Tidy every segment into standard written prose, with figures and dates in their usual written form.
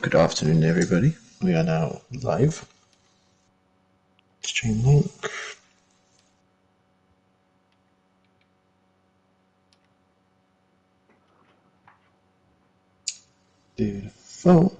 Good afternoon, everybody. We are now live. Stream link. Beautiful.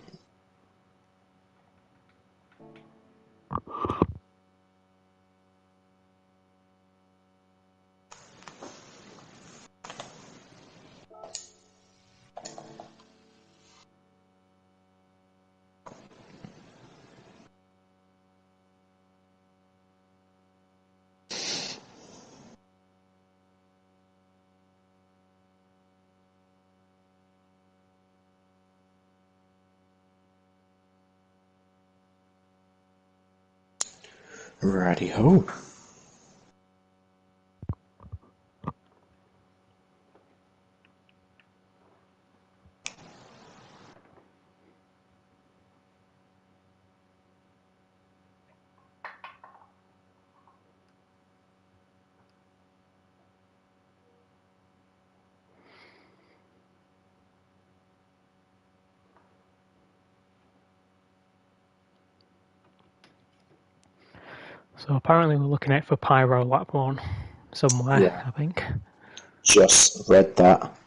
Righty-ho. So apparently we're looking out for Pyro lap 1 somewhere, Yeah. I think. Just read that.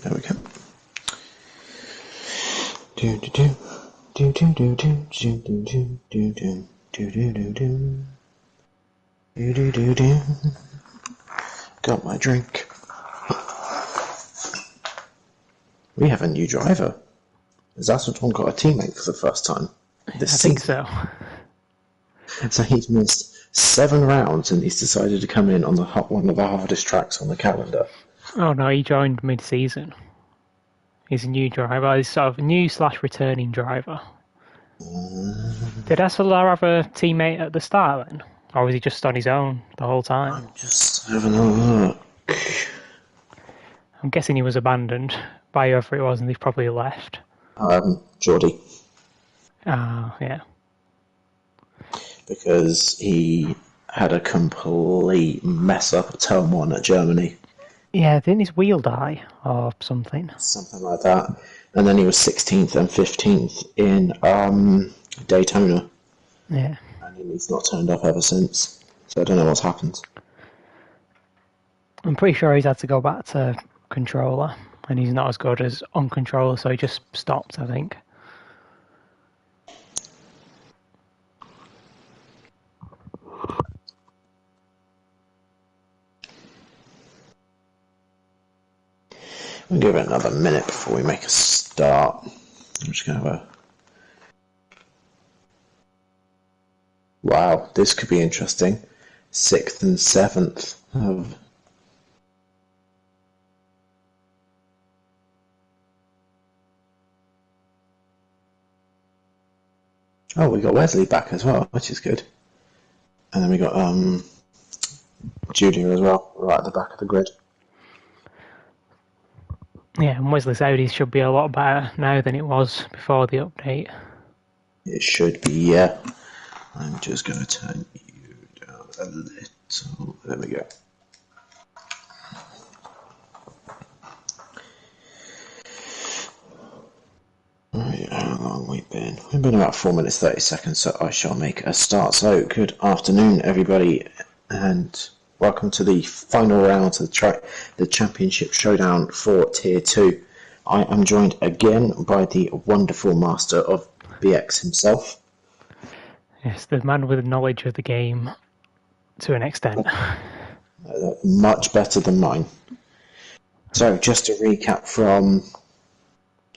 There we go. Do do do do do do do do do do do do do do do do do do. Got my drink. We have a new driver. Has S14 got a teammate for the first time this I think season? so. So he's missed 7 rounds and he's decided to come in on one of the hardest tracks on the calendar. Oh no, he joined mid-season. He's a new driver. He's sort of a new/returning driver. Did SLR have a teammate at the start then? Or was he just on his own the whole time? I'm just having a look. I'm guessing he was abandoned by whoever it was and they've probably left. Geordie. Yeah. Because he had a complete mess up at Turn 1 at Germany. Yeah, didn't his wheel die or something? Something like that. And then he was 16th and 15th in Daytona. Yeah. And he's not turned up ever since. So I don't know what's happened. I'm pretty sure he's had to go back to controller, and he's not as good as on controller, so he just stopped, I think. We'll give it another minute before we make a start. I'm just going to have a... Wow, this could be interesting. 6th and 7th of... Oh, we got Wesley back as well, which is good. And then we got Julia as well, right at the back of the grid. Yeah, and Wesley's Audi should be a lot better now than it was before the update. It should be, yeah. I'm just going to turn you down a little. There we go. Right, how long we've been? We've been about 4 minutes 30 seconds, so I shall make a start. So, good afternoon, everybody, and welcome to the final round of the Championship Showdown for Tier 2. I am joined again by the wonderful master of BX himself. Yes, the man with knowledge of the game to an extent. Much better than mine. So, just to recap from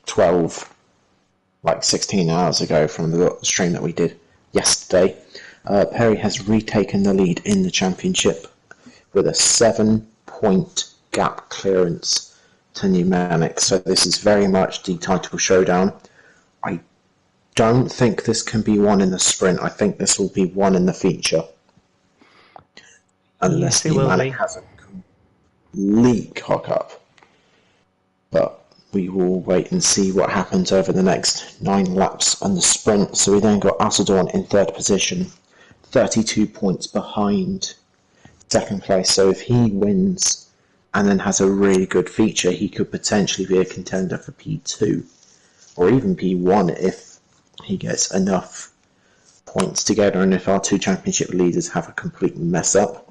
12, like 16 hours ago from the stream that we did yesterday. Perry has retaken the lead in the championship with a 7-point gap clearance to Pneumatic. So this is very much the title showdown. I don't think this can be won in the sprint. I think this will be won in the feature. Unless Pneumatic has a complete cock up. But we will wait and see what happens over the next 9 laps on the sprint. So we then got Assadorn in 3rd position, 32 points behind 2nd place. So if he wins and then has a really good feature, he could potentially be a contender for P2 or even P1 if he gets enough points together and if our 2 championship leaders have a complete mess up.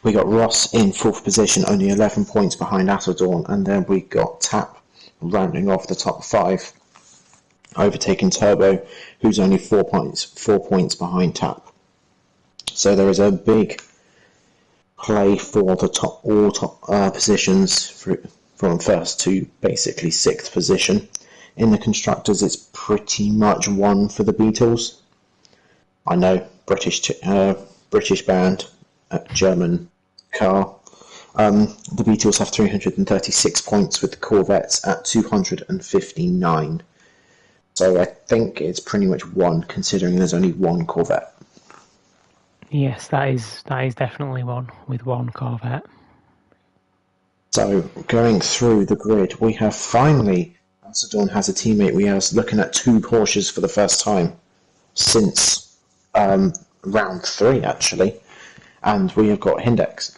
We got Ross in 4th position, only 11 points behind Assadorn, and then we got Tap rounding off the top 5, overtaking Turbo, who's only 4 points behind Tap. So there is a big play for the all top positions from 1st to basically 6th position. In the constructors, it's pretty much won for the Beatles. I know, British band, German car. The Beatles have 336 points with the Corvettes at 259. So I think it's pretty much won, considering there's only 1 Corvette. Yes, that is definitely one with 1 Corvette. So going through the grid, we have finally, Assadorn has a teammate. We are looking at 2 Porsches for the first time since round 3, actually. And we have got Hindex.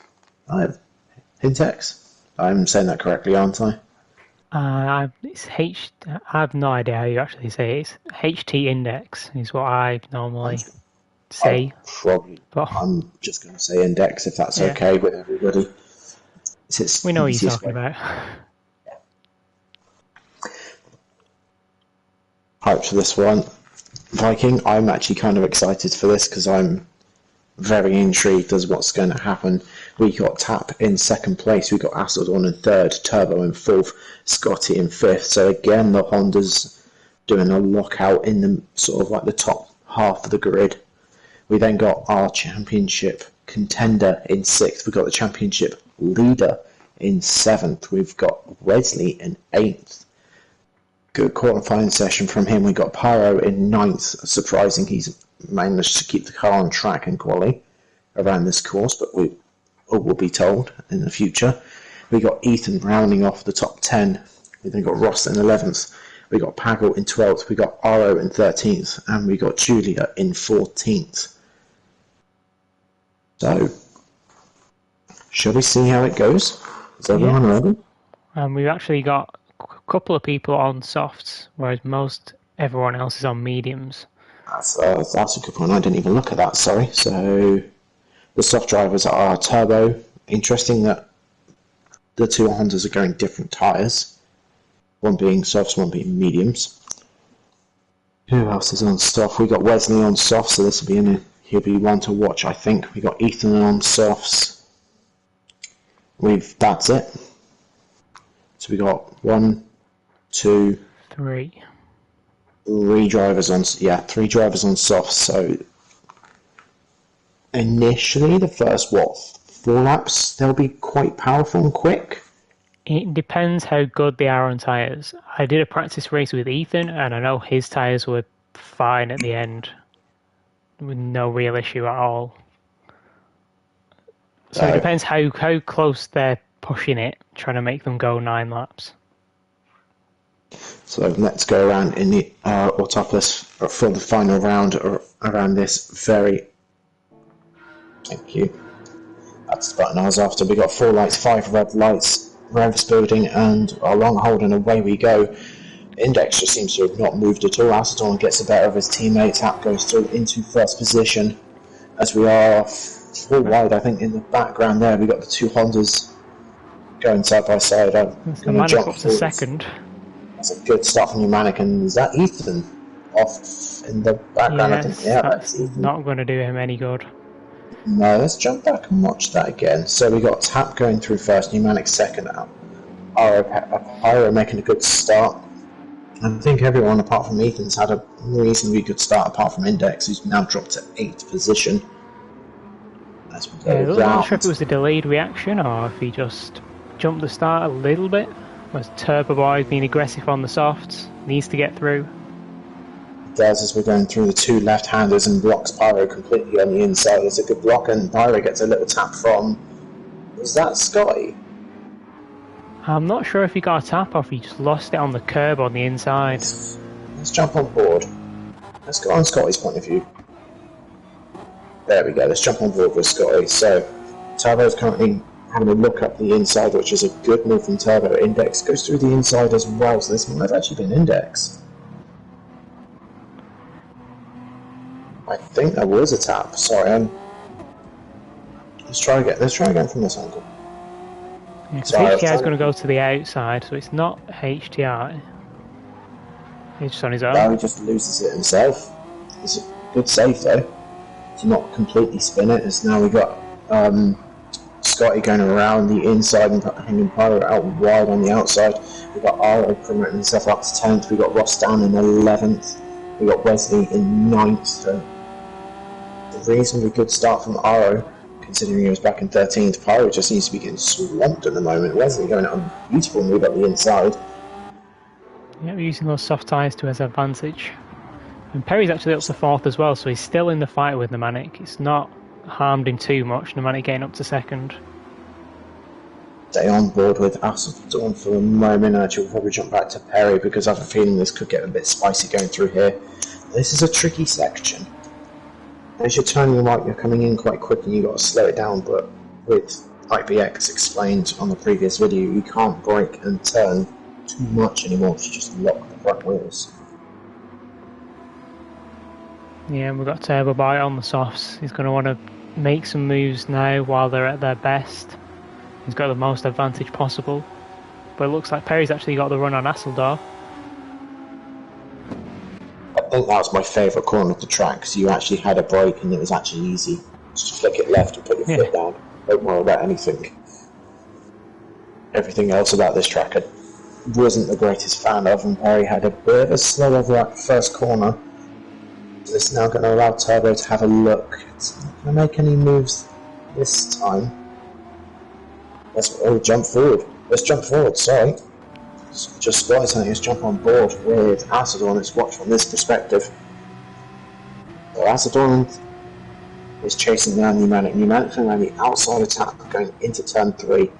Hintex? I'm saying that correctly, aren't I? I have no idea how you actually say it. It's HT Index is what I normally say. I'm just going to say Index if that's okay with everybody. We know what you're talking about. Hype for this one. Viking, I'm actually kind of excited for this because I'm very intrigued as what's going to happen. We got Tap in 2nd place, we got Assadorn in 3rd, Turbo in 4th, Scotty in 5th. So again, the Honda's doing a lockout in the sort of like the top half of the grid. We then got our championship contender in 6th. We got the championship leader in 7th. We've got Wesley in 8th. Good qualifying session from him. We got Pyro in 9th. Surprising he's managed to keep the car on track and quali around this course, but we will be told in the future. We got Ethan rounding off the top 10. We then got Ross in 11th. We got Pagel in 12th. We got Aero in 13th. And we got Julia in 14th. So, shall we see how it goes? Is everyone ready? And we've actually got a couple of people on softs, whereas everyone else is on mediums. That's a good point. I didn't even look at that, sorry. So, the soft drivers are Turbo. Interesting that the 2 Hondas are going different tyres. One being softs, one being mediums. Who else is on soft? We got Wesley on soft, so this will be he'll be one to watch, I think. We got Ethan on softs. That's it. So we got 1, 2, 3. 3 drivers on 3 drivers on softs. So initially, the first 4 laps they'll be quite powerful and quick. It depends how good they are on tyres. I did a practice race with Ethan, and I know his tyres were fine at the end, with no real issue at all. So it depends how close they're pushing it, trying to make them go 9 laps. So let's go around in the Autopolis for the final round around this very... Thank you. That's the button I was after. We got 4 lights, 5 red lights, revs building, and a long hold, and away we go. Index just seems to have not moved at all. Assadorn gets the better of his teammate. Tap goes through into first position as we are 4 wide, I think, in the background there. We got the 2 Hondas going side by side. I'm going to jump up to second. That's a good start from Pneumatic, and is that Ethan off in the background? Yes, I think, yeah, that's Ethan. Not going to do him any good. No, let's jump back and watch that again. So we got Tap going through first, Pneumatic second out. Aero making a good start. I think everyone apart from Ethan's had a reasonably good start apart from Index, who's now dropped to 8th position. As we go I'm not sure if it round. was a delayed reaction or if he just jumped the start a little bit. Was Turbo Boy being aggressive on the softs? Needs to get through. Does as we're going through the two left-handers and blocks Pyro completely on the inside. It's a good block and Pyro gets a little tap from... Was that Scotty? I'm not sure if he got a tap or if he just lost it on the curb on the inside. Let's jump on board. Let's go on Scotty's point of view. There we go, let's jump on board with Scotty. So, Turbo's currently having a look up the inside, which is a good move from Turbo. Index goes through the inside as well, so this might have actually been Index. I think there was a tap. Sorry, let's try again from this angle. Yeah, HTI is going to go to the outside, so it's not HTI. He's just on his own. Now he just loses it himself. It's a good save though, to not completely spin it. As now we got Scotty going around the inside and hanging Pyro out wide on the outside. We've got Aero promoting himself up to 10th. We've got Ross down in 11th. We've got Wesley in 9th. So a reasonably good start from Aero, considering he was back in 13th. Pyro just seems to be getting swamped at the moment. Wesley going on a beautiful move up the inside. Yeah, we're using those soft tyres to his advantage. And Perry's actually up to 4th as well, so he's still in the fight with Pneumatic. It's not harmed him too much, Pneumatic getting up to 2nd. Stay on board with Acid Dawn for a moment. Actually, we'll probably jump back to Perry because I have a feeling this could get a bit spicy going through here. This is a tricky section. As you're turning right, you're coming in quite quick and you've got to slow it down, but with IPX explained on the previous video, you can't brake and turn too much anymore to just lock the front wheels. Yeah, and we've got Turbo Boy on the softs. He's going to want to make some moves now while they're at their best. He's got the most advantage possible. But it looks like Perry's actually got the run on Hasseldorf. I think that was my favourite corner of the track because you actually had a brake and it was actually easy. Just flick it left and put your foot down. Don't worry about anything. Everything else about this track I wasn't the greatest fan of, and Perry had a bit of a slow over that first corner. So it's now going to allow Turbo to have a look. It's not going to make any moves this time. Let's jump forward. Let's jump forward, sorry. Just Scotty saying let's jump on board with Acedorn. Let's watch from this perspective. So Acedorn is chasing down Pneumatic. Pneumatic around the outside attack going into turn 3.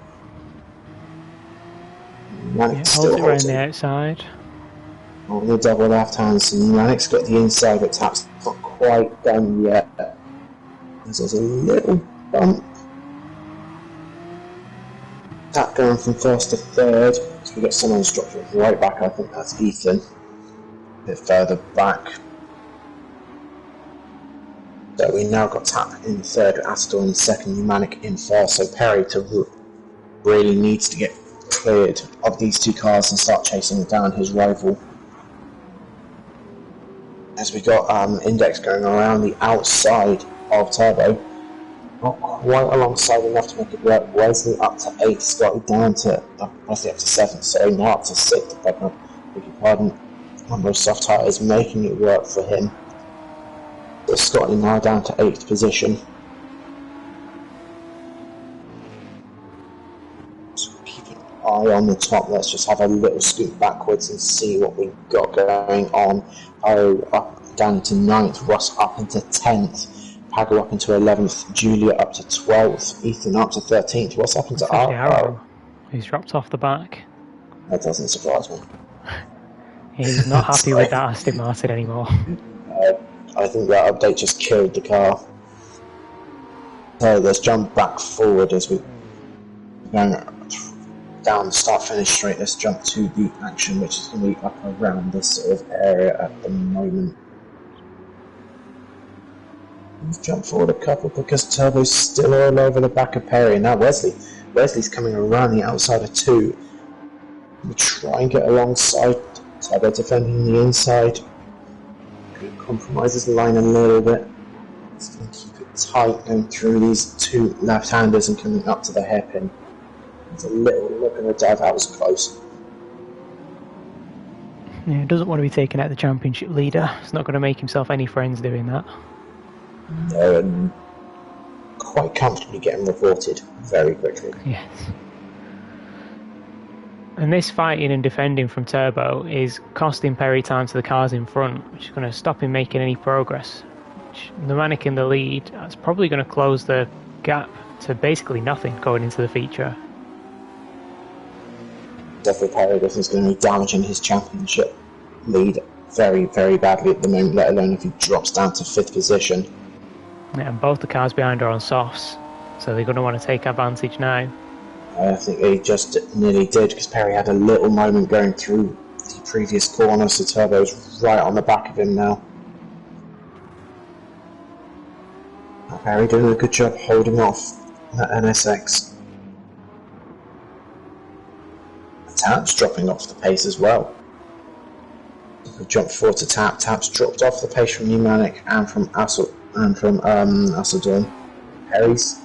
Pneumatic still around the outside. On the double left hand, so Pneumatic's got the inside, but Tap's not quite done yet. There's a little bump. Tap going from 1st to 3rd. So we've got someone who's dropped it right back. I think that's Ethan. A bit further back. So we now got Tap in 3rd, Acedorn in 2nd, Pneumatic in 1st. So Perry really needs to get cleared of these two cars and start chasing down his rival. As we got Index going around the outside of Turbo. Not quite alongside enough to make it work. Wesley up to 8th, Scotty down to Wesley up to 7th, so now up to 6th. Beg your pardon. Number of soft tyres making it work for him. So Scotty now down to 8th position. So keep an eye on the top. Let's just have a little scoot backwards and see what we've got going on. Aero up down to 9th, Ross up into 10th. Pago up into 11th, Julia up to 12th, Ethan up to 13th. What's happened to Aero? He's dropped off the back. That doesn't surprise me. He's not happy with that Aston Martin anymore. I think that update just killed the car. So let's jump back forward as we going down the start-finish straight. Let's jump to the action, which is going to be up around this sort of area at the moment. Let's jump forward a couple because Turbo's still all over the back of Perry. And now Wesley's coming around the outside of 2. We'll try and get alongside. Turbo defending the inside. Compromises the line a little bit. It's going to keep it tight going through these two left-handers and coming up to the hairpin. It's a little look at the dive. That was close. Yeah, he doesn't want to be taken out the championship leader. He's not going to make himself any friends doing that. No, and quite comfortably getting reported very quickly. Yes. And this fighting and defending from Turbo is costing Perry time to the cars in front, which is going to stop him making any progress. The Manic in the lead, that's probably going to close the gap to basically nothing going into the feature. Definitely Perry, this is going to be damaging his championship lead very, very badly at the moment, let alone if he drops down to 5th position. Yeah, and both the cars behind are on softs, so they're going to want to take advantage now. I think they just nearly did, because Perry had a little moment going through the previous corner, so Turbo's right on the back of him now. Perry doing a good job holding off that NSX. Tap's dropping off the pace as well. We jump forward to Tap. Tap's dropped off the pace from Numanic and from Asseldorn. Perry's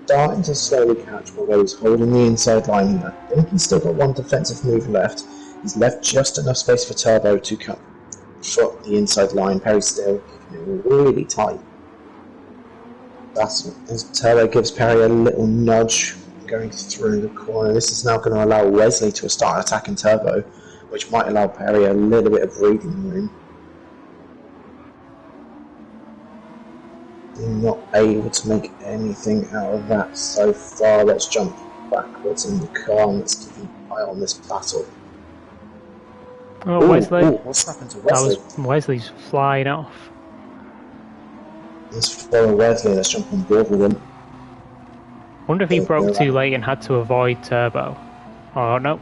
starting to slowly catch, although he's holding the inside line. I think he's still got one defensive move left. He's left just enough space for Turbo to cut foot the inside line. Perry's still keeping it really tight. That's as Turbo gives Perry a little nudge going through the corner. This is now going to allow Wesley to start attacking Turbo, which might allow Perry a little bit of breathing room. Not able to make anything out of that so far. Let's jump backwards in the car and let's keep an eye on this battle. Oh, Wesley. What's happened to Wesley? That was Wesley's flying off. Let's follow Wesley, let's jump on board with him. Wonder if he broke too late and had to avoid Turbo. Oh, nope.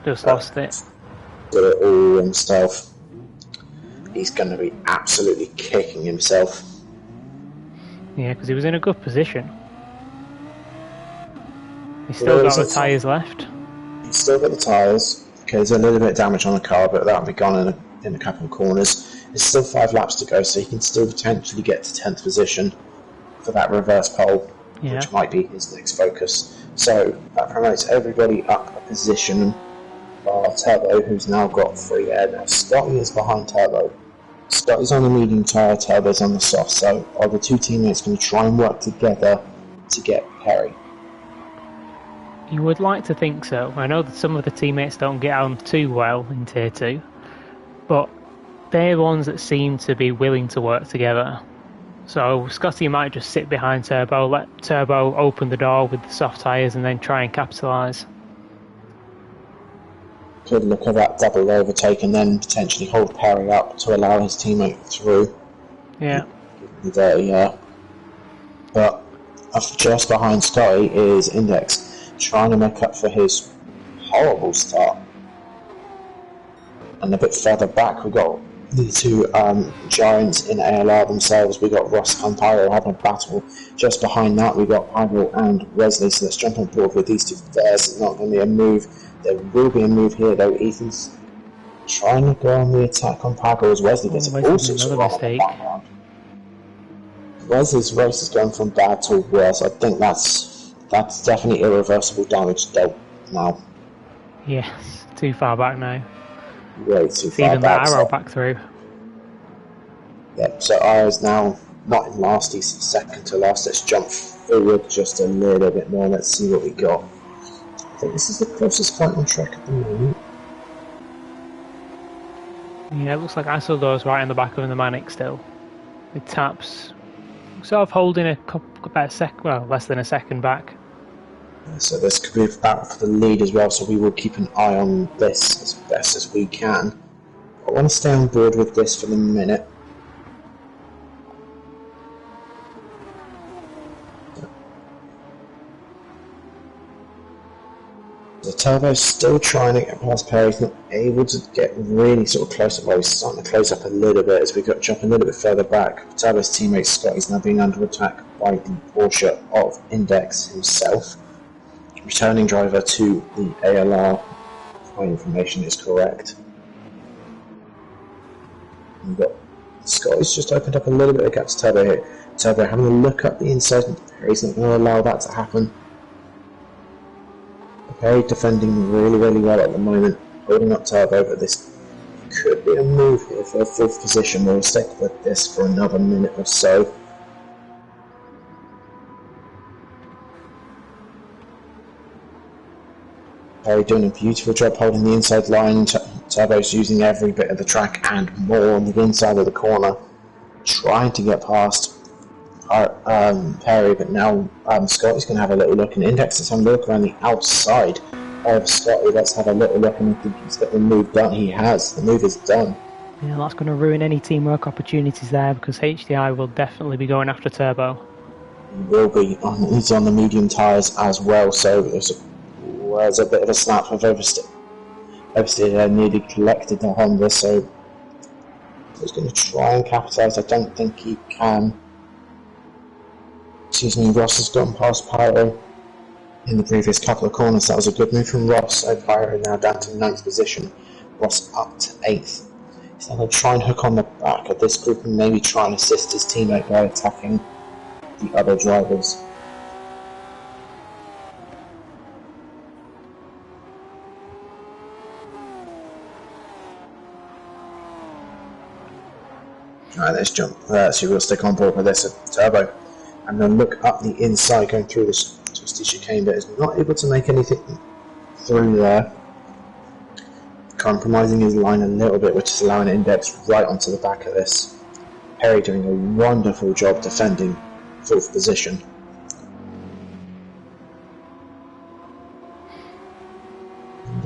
Just lost it. Got it all himself. He's going to be absolutely kicking himself. Yeah, because he was in a good position. He's still got the tyres left. He's still got the tyres. Okay, there's a little bit of damage on the car, but that'll be gone in a couple of corners. There's still 5 laps to go, so he can still potentially get to 10th position for that reverse pole, which might be his next focus. So that promotes everybody up a position. Turbo, who's now got free air. Now Scotty is behind Turbo. Scotty's on the medium tyre, Turbo's on the soft, so are the two teammates going to try and work together to get Perry? You would like to think so. I know that some of the teammates don't get on too well in Tier 2, but they're ones that seem to be willing to work together. So Scotty might just sit behind Turbo, let Turbo open the door with the soft tyres and then try and capitalise. Could look at that double overtake and then potentially hold Perry up to allow his teammate through. Yeah. The dirty air. But just behind Scotty is Index, trying to make up for his horrible start. And a bit further back, we've got the two giants in ALR themselves. We've got Ross and Pyro having a battle. Just behind that, we've got Pyro and Wesley. So let's jump on board with these two. There's not going to be a move. There will be a move here, though. Ethan's trying to go on the attack on Pyro as Wesley gets all sorts of mistake. Wesley's race has gone from bad to worse. I think that's definitely irreversible damage dealt now. Yes, too far back now. Way too far even back. That Aero back through. Yep, so Aero's now not in last, he's second to last. Let's jump forward just a little bit more. Let's see what we got. I think this is the closest fight on track at the moment. Yeah, it looks like Asseldor's right in the back of the Manic still. With Taps sort of holding less than a second back. So this could be a battle for the lead as well, so we will keep an eye on this as best as we can. I want to stay on board with this for the minute. The Turbo's still trying to get past Perry. He's not able to get really sort of close. Well, he's starting to close up a little bit as we got jump a little bit further back. Turbo's teammate Scott is now being under attack by the Porsche of Index himself. Returning driver to the ALR, if my information is correct. We've got Scotty's just opened up a little bit of gap to Turbo here. Turbo having a look up the inside. Perry's not going to allow that to happen. Okay, defending really, really well at the moment, holding up Turbo, but this could be a move here for a 5th position. We'll stick with this for another minute or so. Perry doing a beautiful job holding the inside line. Turbo's using every bit of the track and more on the inside of the corner, trying to get past Perry, but now Scotty's going to have a little look, and Index is having a look around the outside of Scotty. Let's have a little look, and I think he's got the move done. He has. The move is done. Yeah, that's going to ruin any teamwork opportunities there, because HDI will definitely be going after Turbo. He will be. He's on the medium tyres as well, so there's a bit of a snap of oversteer. Oversteer nearly collected the Honda, so he's going to try and capitalise. I don't think he can. Excuse me, Ross has gone past Pyro in the previous couple of corners. That was a good move from Ross. So Pyro now down to 9th position. Ross up to 8th. He's now going to try and hook on the back of this group and maybe try and assist his teammate by attacking the other drivers. Alright, let's jump. So we'll stick on board with this Turbo. And then look up the inside, going through this twisty chicane, but is not able to make anything through there. Compromising his line a little bit, which is allowing Index right onto the back of this. Perry doing a wonderful job defending 4th position.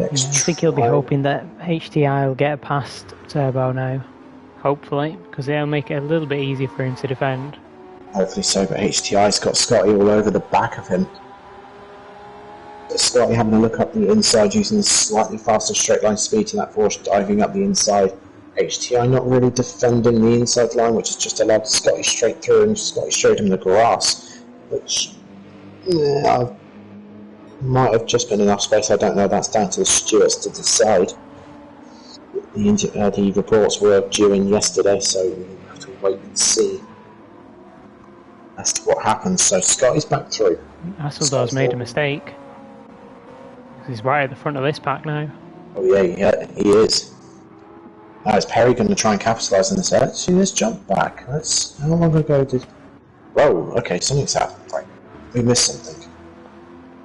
I think he'll be hoping that HTI will get past Turbo now. Hopefully, because they'll make it a little bit easier for him to defend. Hopefully so, but HTI's got Scotty all over the back of him. Scotty having a look up the inside, using a slightly faster straight line speed to that force, diving up the inside. HTI not really defending the inside line, which has just allowed Scotty straight through, and Scotty showed him the grass, which might have just been enough space. I don't know, that's down to the stewards to decide. The reports were due in yesterday, so we'll have to wait and see as to what happens. So Scotty's back through. Hasseldar's made a mistake. He's right at the front of this pack now. Oh yeah, he is. Now is Perry going to try and capitalise on this? Let's see this jump back. How long ago did... Whoa, okay, something's happened. Right, we missed something.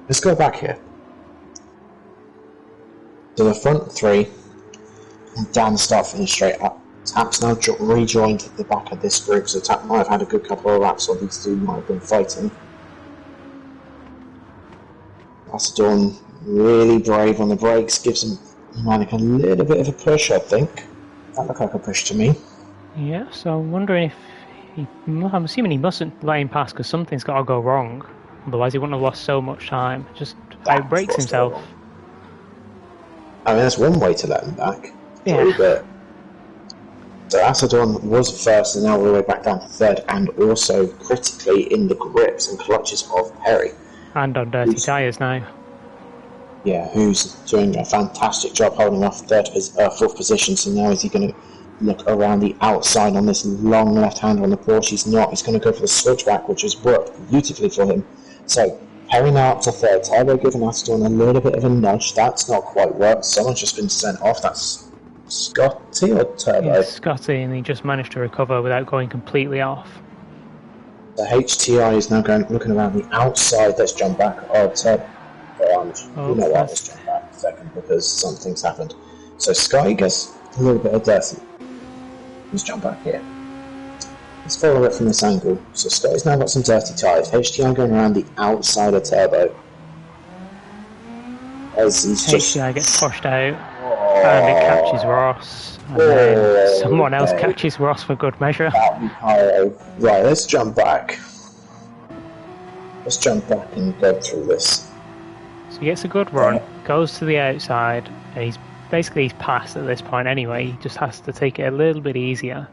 Let's go back here. To the front 3, and down the start, finish straight up. Tap's now rejoined the back of this group, so Tap might have had a good couple of laps, or these two might have been fighting. Macedon really brave on the brakes, gives him Manic a little bit of a push, I think. That looked like a push to me. Yeah, so I'm wondering if I'm assuming he mustn't let him pass because something's got to go wrong. Otherwise he wouldn't have lost so much time. Just outbrakes himself. I mean, that's one way to let him back. Yeah. But so Macedon was first and now all the way back down to 3rd, and also critically in the grips and clutches of Perry. And on dirty tyres now. Yeah, who's doing a fantastic job holding off 4th position. So now is he going to look around the outside on this long left hand on the Porsche? He's not. He's going to go for the switchback, which has worked beautifully for him. So Perry now up to 3rd. Turbo giving Macedon a little bit of a nudge. That's not quite worked. Someone's just been sent off. That's Scotty or Turbo? Yeah, Scotty, and he just managed to recover without going completely off. The HTI is now looking around the outside. Let's jump back. Oh, Turbo. You know what? Let's jump back a second because something's happened. So Scotty gets a little bit of dirty. Let's jump back here. Let's follow it from this angle. So Scotty's now got some dirty tyres. HTI going around the outside of Turbo. As he's HTI gets pushed out, and it catches Ross. And then someone else catches Ross for good measure. Right, let's jump back. Let's jump back and go through this. So he gets a good run, goes to the outside, and he's passed at this point anyway. He just has to take it a little bit easier.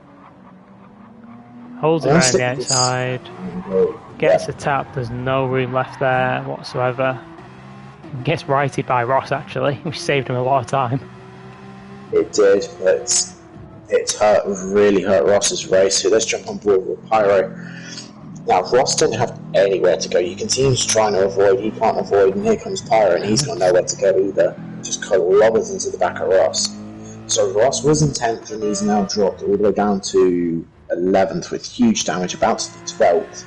Holds it around the outside, gets a tap, there's no room left there whatsoever. Gets righted by Ross actually, which saved him a lot of time. It did, but it really hurt Ross's race. So let's jump on board with Pyro. Now, Ross didn't have anywhere to go. You can see he's trying to avoid, he can't avoid, and here comes Pyro, and he's got nowhere to go either. Just clobbers into the back of Ross. So Ross was in 10th, and he's now dropped all the way down to 11th with huge damage, about to be 12th.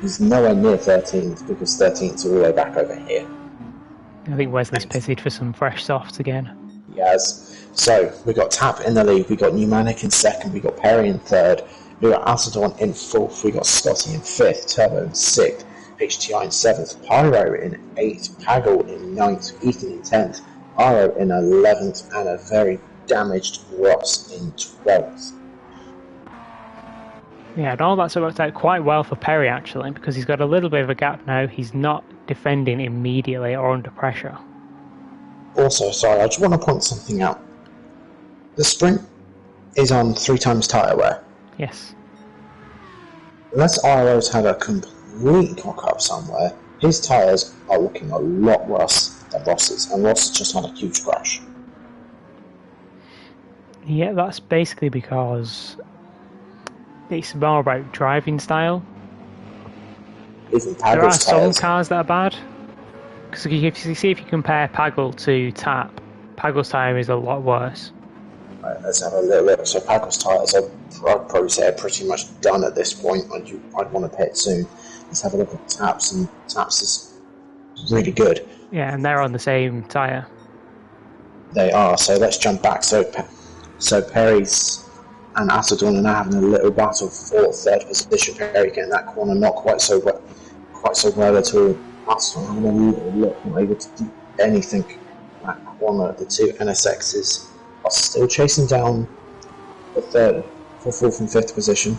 He's nowhere near 13th, because 13th's all the way back over here. I think Wesley's pissed for some fresh softs again. He has. So, we got Tap in the lead, we got Pneumanic in second, we got Perry in third, we got Acedon in fourth, we got Scotty in fifth, Turbo in sixth, HTI in seventh, Pyro in eighth, Pagel in ninth, Ethan in 10th, Aero in 11th, and a very damaged Ross in 12th. Yeah, and all that's worked out quite well for Perry actually, because he's got a little bit of a gap now. He's not defending immediately or under pressure. Also, sorry, I just want to point something out. The sprint is on 3 times tyre wear. Yes. Unless Aero's had a complete cock-up somewhere, his tyres are looking a lot worse than Ross's, and Ross has just had a huge crash. Yeah, that's basically because it's more about driving style. Even There are Pagel's some tyres. cars that are bad. Because if you compare Pagel to Tap, Pagel's tyre is a lot worse. Right, let's have a little look. So Pagel's tyres are, I'd probably say, are pretty much done at this point. I'd want to pit soon. Let's have a look at Taps, and Taps is really good. Yeah, and they're on the same tyre. They are. So let's jump back. So Perry's and Acedon are now having a little battle for third position. Perry getting that corner not quite so well at all. Acedon having a little look, not able to do anything. That corner, the two NSXs are still chasing down the third, for fourth and fifth position.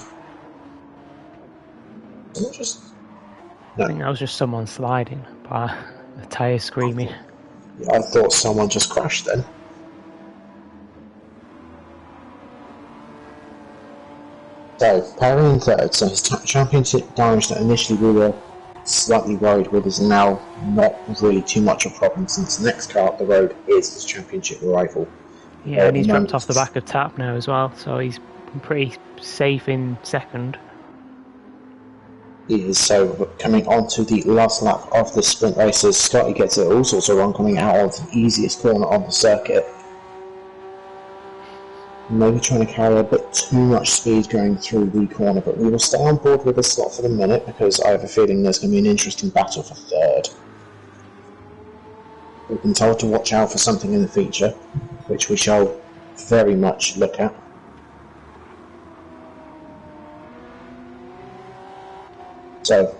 I think that was just someone sliding by the tyre screaming. Yeah, I thought someone just crashed then. So, Perry in third, so his championship damage that initially we were slightly worried with is now not really too much of a problem, since the next car up the road is his championship rival. Yeah, and he's dropped off the back of Tap now as well, so he's pretty safe in second. He is. So coming on to the last lap of the sprint races, Scotty gets it all sorts of wrong coming out of the easiest corner on the circuit. Maybe trying to carry a bit too much speed going through the corner, but we will stay on board with this slot for the minute because I have a feeling there's going to be an interesting battle for third. We've been told to watch out for something in the feature, which we shall very much look at. So,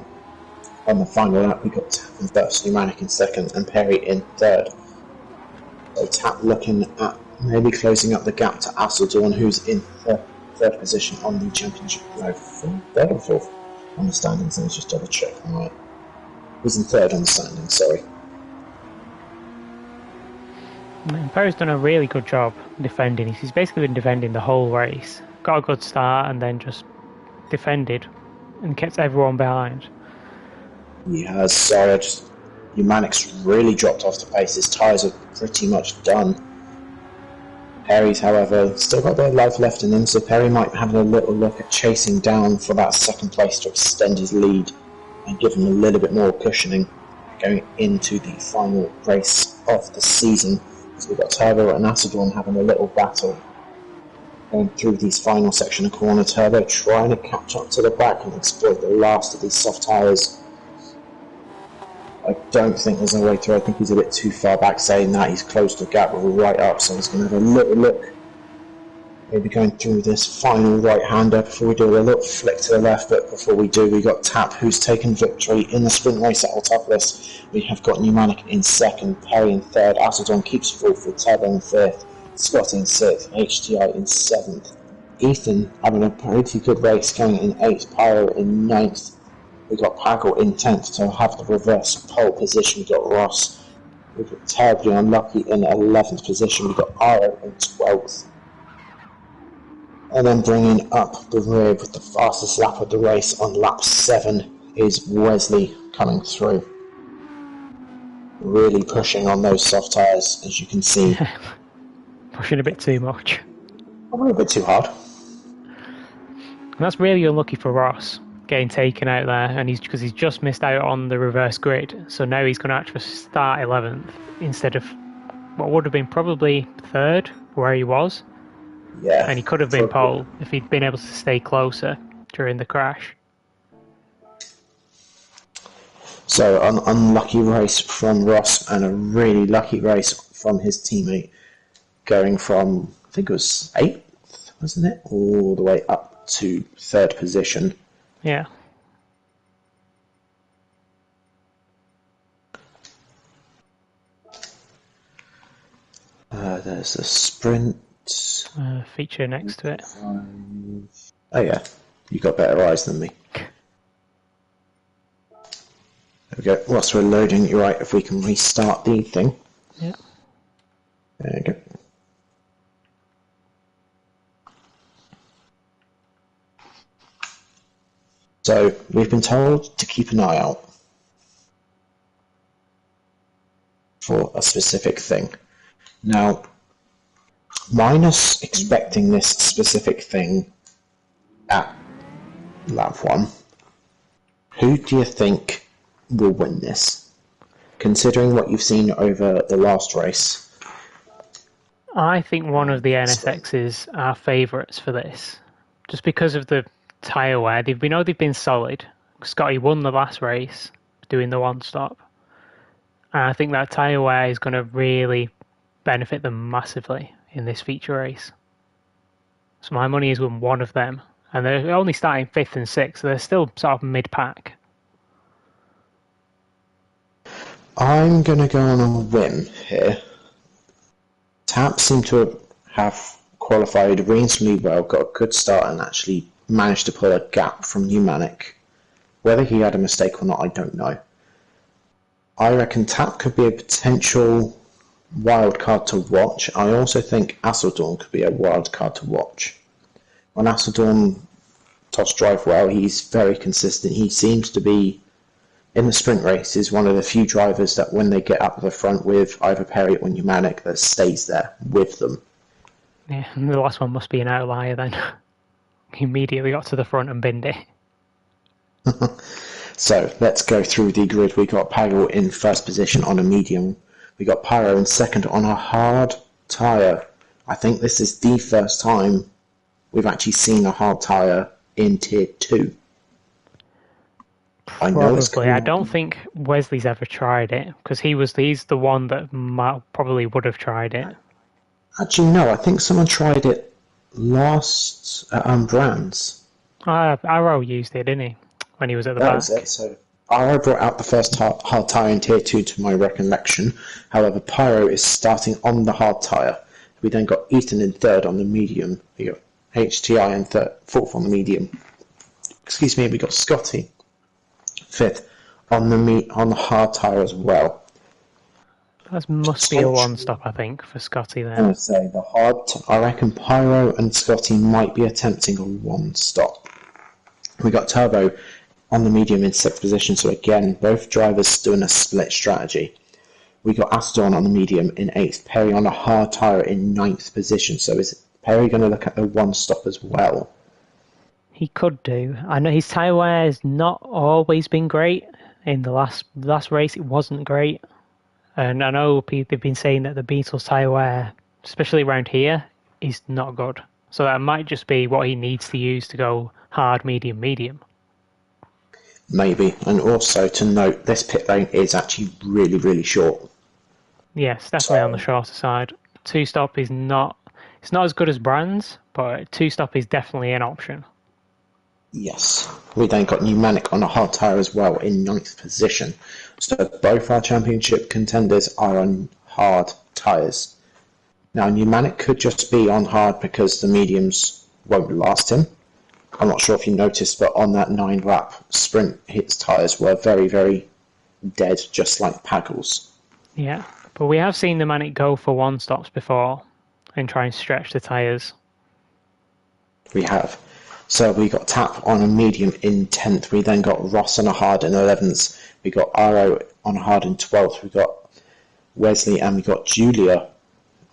on the final lap, we got Tap in first, Pneumanic in second, and Perry in third. So Tap looking at maybe closing up the gap to Acedon, who's in third position on the championship. No, third or fourth on the standings. Let's just double check. Right, he's in third on the standings. Sorry. Perry's done a really good job defending. He's basically been defending the whole race. Got a good start and then just defended and kept everyone behind. He has. Sorry, Pneumanic's really dropped off the pace. His tyres are pretty much done. Perry's, however, still got a bit of life left in them, so Perry might have a little look at chasing down for that second place to extend his lead and give him a little bit more cushioning going into the final race of the season. So we've got Turbo and Acedon having a little battle going through these final section of corner. Turbo trying to catch up to the back and exploit the last of these soft tyres. I don't think there's a way through. I think he's a bit too far back. Saying that, he's closed the gap right up, so he's going to have a little look. Maybe going through this final right-hander before we do a little flick to the left, but before we do, we got Tap, who's taken victory in the sprint race at Autopolis. We have got Pneumanic in second, Perry in third, Acedon keeps fourth with Turbo in fifth, Scott in sixth, HTI in seventh, Ethan having a pretty good race going in eighth, Pyro in ninth. We got Pagel in 10th to have the reverse pole position. We got Ross. We've got terribly unlucky in 11th position. We got Aero in 12th. And then bringing up the rear with the fastest lap of the race on lap 7 is Wesley coming through. Really pushing on those soft tyres, as you can see. Pushing a bit too much. A little bit too hard. that's really unlucky for Ross, getting taken out there, and because he's just missed out on the reverse grid, so now he's going to actually start 11th instead of what would have been probably 3rd where he was. Yeah. And he could have been pole if he'd been able to stay closer during the crash. So an unlucky race from Ross and a really lucky race from his teammate, going from, I think it was 8th, wasn't it? All the way up to 3rd position. Yeah. There's a sprint. Feature next to it. Oh yeah, you got better eyes than me. There we go. Whilst we're loading, you're right, if we can restart the thing. Yeah. There you go. So, we've been told to keep an eye out for a specific thing. Now, minus expecting this specific thing at lap 1, who do you think will win this? Considering what you've seen over the last race. I think one of the NSXs are favourites for this. Just because of the tyre wear. We know they've been solid. Scotty won the last race doing the one stop. And I think that tyre wear is going to really benefit them massively in this feature race. So my money is with one of them. And they're only starting 5th and 6th, so they're still sort of mid-pack. I'm going to go on a whim here. Tap seemed to have qualified reasonably well, got a good start, and actually managed to pull a gap from Pneumatic. Whether he had a mistake or not, I don't know. I reckon Tap could be a potential wild card to watch. I also think Asseldorn could be a wild card to watch. When Asseldorn does drive well, he's very consistent. He seems to be, in the sprint races, one of the few drivers that when they get up to the front with either Perry or Pneumatic, that stays there with them. Yeah, and the last one must be an outlier then. He immediately got to the front and binned it. So let's go through the grid. We got Pago in 1st position on a medium. We got Pyro in 2nd on a hard tyre. I think this is the first time we've actually seen a hard tyre in Tier 2. Probably. I don't think Wesley's ever tried it, because he's the one that probably would have tried it. Actually, no. I think someone tried it last at Brands. Aero used it, didn't he? When he was at the back. That was it. So Aero brought out the first hard tyre in Tier 2 to my recollection. However, Pyro is starting on the hard tyre. We then got Ethan in 3rd on the medium. We got HTI in 4th on the medium. Excuse me, we got Scotty 5th on the hard tyre as well. That must be a one-stop, I think, for Scotty then. I would say I reckon Pyro and Scotty might be attempting a one-stop. We got Turbo on the medium in 6th position, so again, both drivers doing a split strategy. We got Aston on the medium in 8th, Perry on a hard tyre in 9th position, so is Perry going to look at the one-stop as well? He could do. I know his tyre wear has not always been great. In the last race, it wasn't great. And I know they've been saying that the Beetles tyre wear, especially around here, is not good. So that might just be what he needs to use to go hard, medium, medium. Maybe. And also to note, this pit lane is actually really, really short. Yes, definitely on the shorter side. Two-stop is not... It's not as good as Brands, but two-stop is definitely an option. Yes. We then got Pneumatic on a hard tyre as well in 9th position. So both our championship contenders are on hard tyres. Now, Pneumatic could just be on hard because the mediums won't last him. I'm not sure if you noticed, but on that 9-lap sprint, his tyres were very, very dead, just like Paggle's. Yeah, but we have seen Pneumatic go for one-stops before and try and stretch the tyres. We have. So we got Tap on a medium in 10th. We then got Ross on a hard in 11th. We got Aero on a hard in 12th. We got Wesley and we got Julia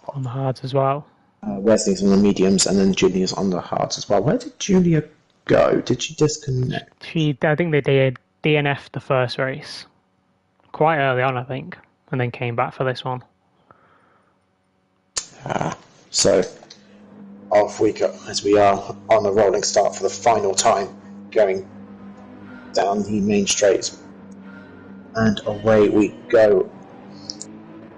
on the hards as well. Wesley's on the mediums and then Julia's on the hards as well. Where did Julia go? Did you disconnect? I think they did DNF the first race. Quite early on, I think. And then came back for this one. So, off we go, as we are on a rolling start for the final time, going down the main straight. And away we go.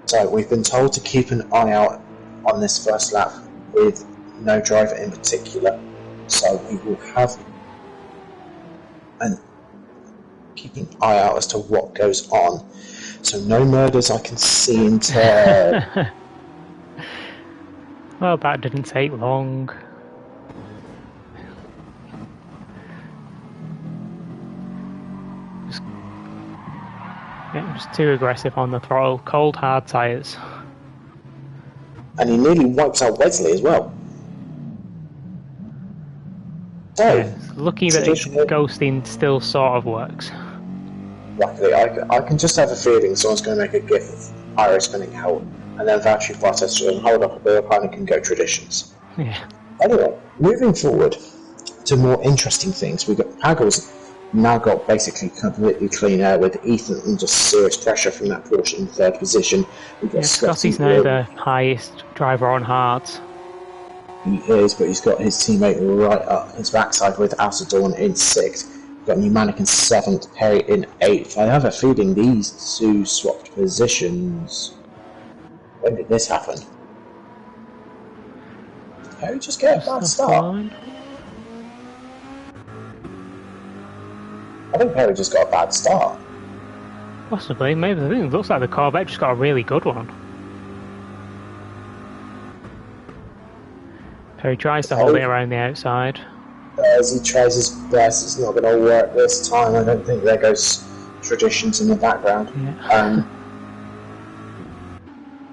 So, we've been told to keep an eye out on this first lap with no driver in particular. So, we will have and keeping an eye out as to what goes on. So, no murders I can see in turn. Well, that didn't take long. Just too aggressive on the throttle. Cold, hard tyres. And he nearly wipes out Wesley as well. So, yeah, lucky that ghosting still sort of works. Luckily, I can just have a feeling someone's going to make a gif of Aero spinning out, and then Valtteri Bottas will hold up a bit of panic and go traditions. Yeah. Anyway, moving forward to more interesting things, we've got Haggles now got basically completely clean air with Ethan under serious pressure from that Porsche in third position. We've got Scotty's now the highest driver on hards. He is, but he's got his teammate right up his backside with Alcedorn in sixth. We've got Pneumatic in seventh, Perry in eighth. I have a feeling these two swapped positions. When did this happen? Did Perry just get a bad start? I think Perry just got a bad start. Possibly, maybe. I think it looks like the Corvette just got a really good one. Perry tries to hold it around the outside. As he tries his best, it's not going to work this time. I don't think there goes traditions in the background. Yeah.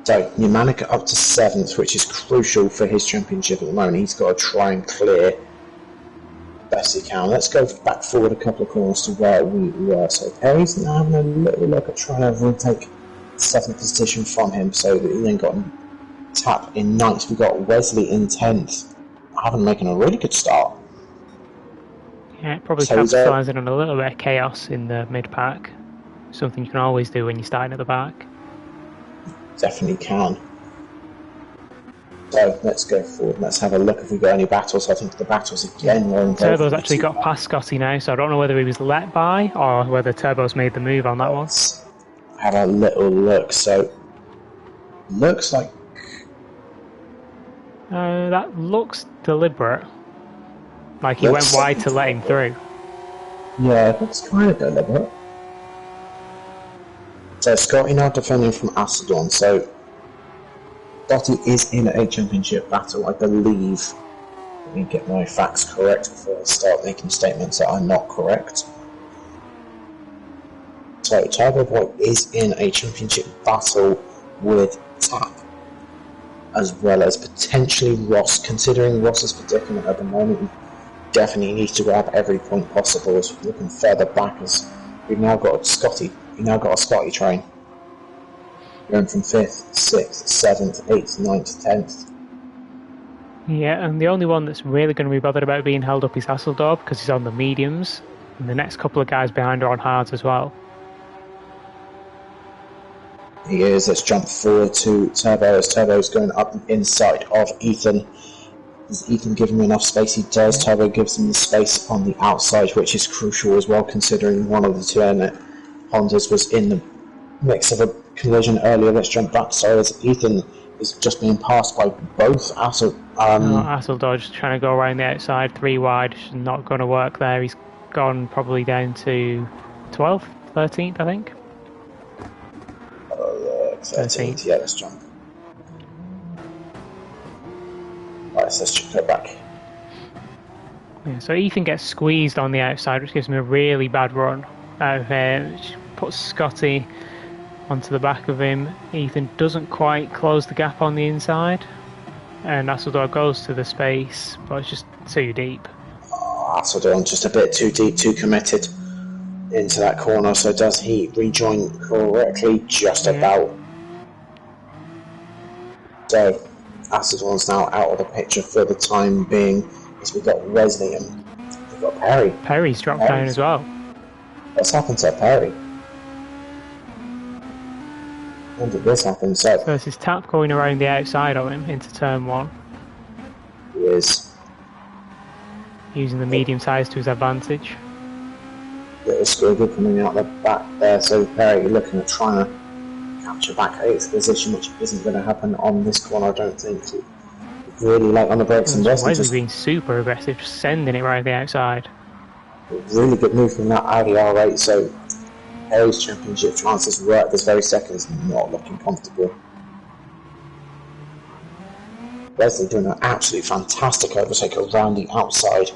So, Pneumatic up to seventh, which is crucial for his championship at the moment. He's got to try and clear best he can. Let's go back forward a couple of corners to where we were. So Perry's now having a little look at trying to retake seventh position from him, so that he then got Tap in ninth. We've got Wesley in 10th. Having making a really good start. Yeah, probably capitalising on a little bit of chaos in the mid-pack. Something you can always do when you're starting at the back. Definitely can. So let's go forward. Let's have a look if we got any battles. I think the battles again were involved. Turbo's actually got past Scotty now, so I don't know whether he was let by or whether Turbo's made the move on that one. Have a little look. So looks like that looks deliberate. Like he went wide to let him through. Yeah, it looks kind of deliberate. So Scotty now defending from Alcedorn. So Scotty is in a championship battle, I believe. Let me get my facts correct before I start making statements that are not correct. So Turbo Boy is in a championship battle with Tap, as well as potentially Ross. Considering Ross's predicament at the moment, he definitely needs to grab every point possible. As we're looking further back, as we've now got Scotty. We've now got a Scotty train going from 5th, 6th, 7th, 8th, 9th, 10th. Yeah, and the only one that's really going to be bothered about being held up is Hasseldorf because he's on the mediums, and the next couple of guys behind are on hards as well. He is. Let's jump forward to Turbo as Turbo's going up inside of Ethan. Does Ethan give him enough space? He does. Turbo gives him the space on the outside, which is crucial as well, considering one of the two Hondas was in the mix of a collision earlier. Let's jump back. So as Ethan is just being passed by both Hasseldorf just trying to go around the outside, 3 wide, not going to work there. He's gone probably down to 12th, 13th, I think. 13th, yeah, let's jump. Right, so let's just go back. Yeah, so Ethan gets squeezed on the outside, which gives him a really bad run out of here, which puts Scotty onto the back of him. Ethan doesn't quite close the gap on the inside, and Hasseldorf goes to the space, but it's just too deep. Hasseldorf just a bit too deep, too committed into that corner. So does he rejoin correctly? Just about. So Hasseldorf's now out of the picture for the time being, as we've got Wesley and We've got Perry. Perry's dropped down as well. What's happened to Perry? When did this happen? So there's his tap going around the outside of him into turn 1. He is. Using the medium tyres to his advantage. Little squiggle coming out the back there, so Perry looking at trying to capture back 8th position, which isn't going to happen on this corner, I don't think. Really light on the brakes and Wesley's being super aggressive, just sending it right the outside. Really good move from that ALR 8, so Perry's championship chances right this very second is not looking comfortable. Wesley doing an absolutely fantastic overtake around the outside.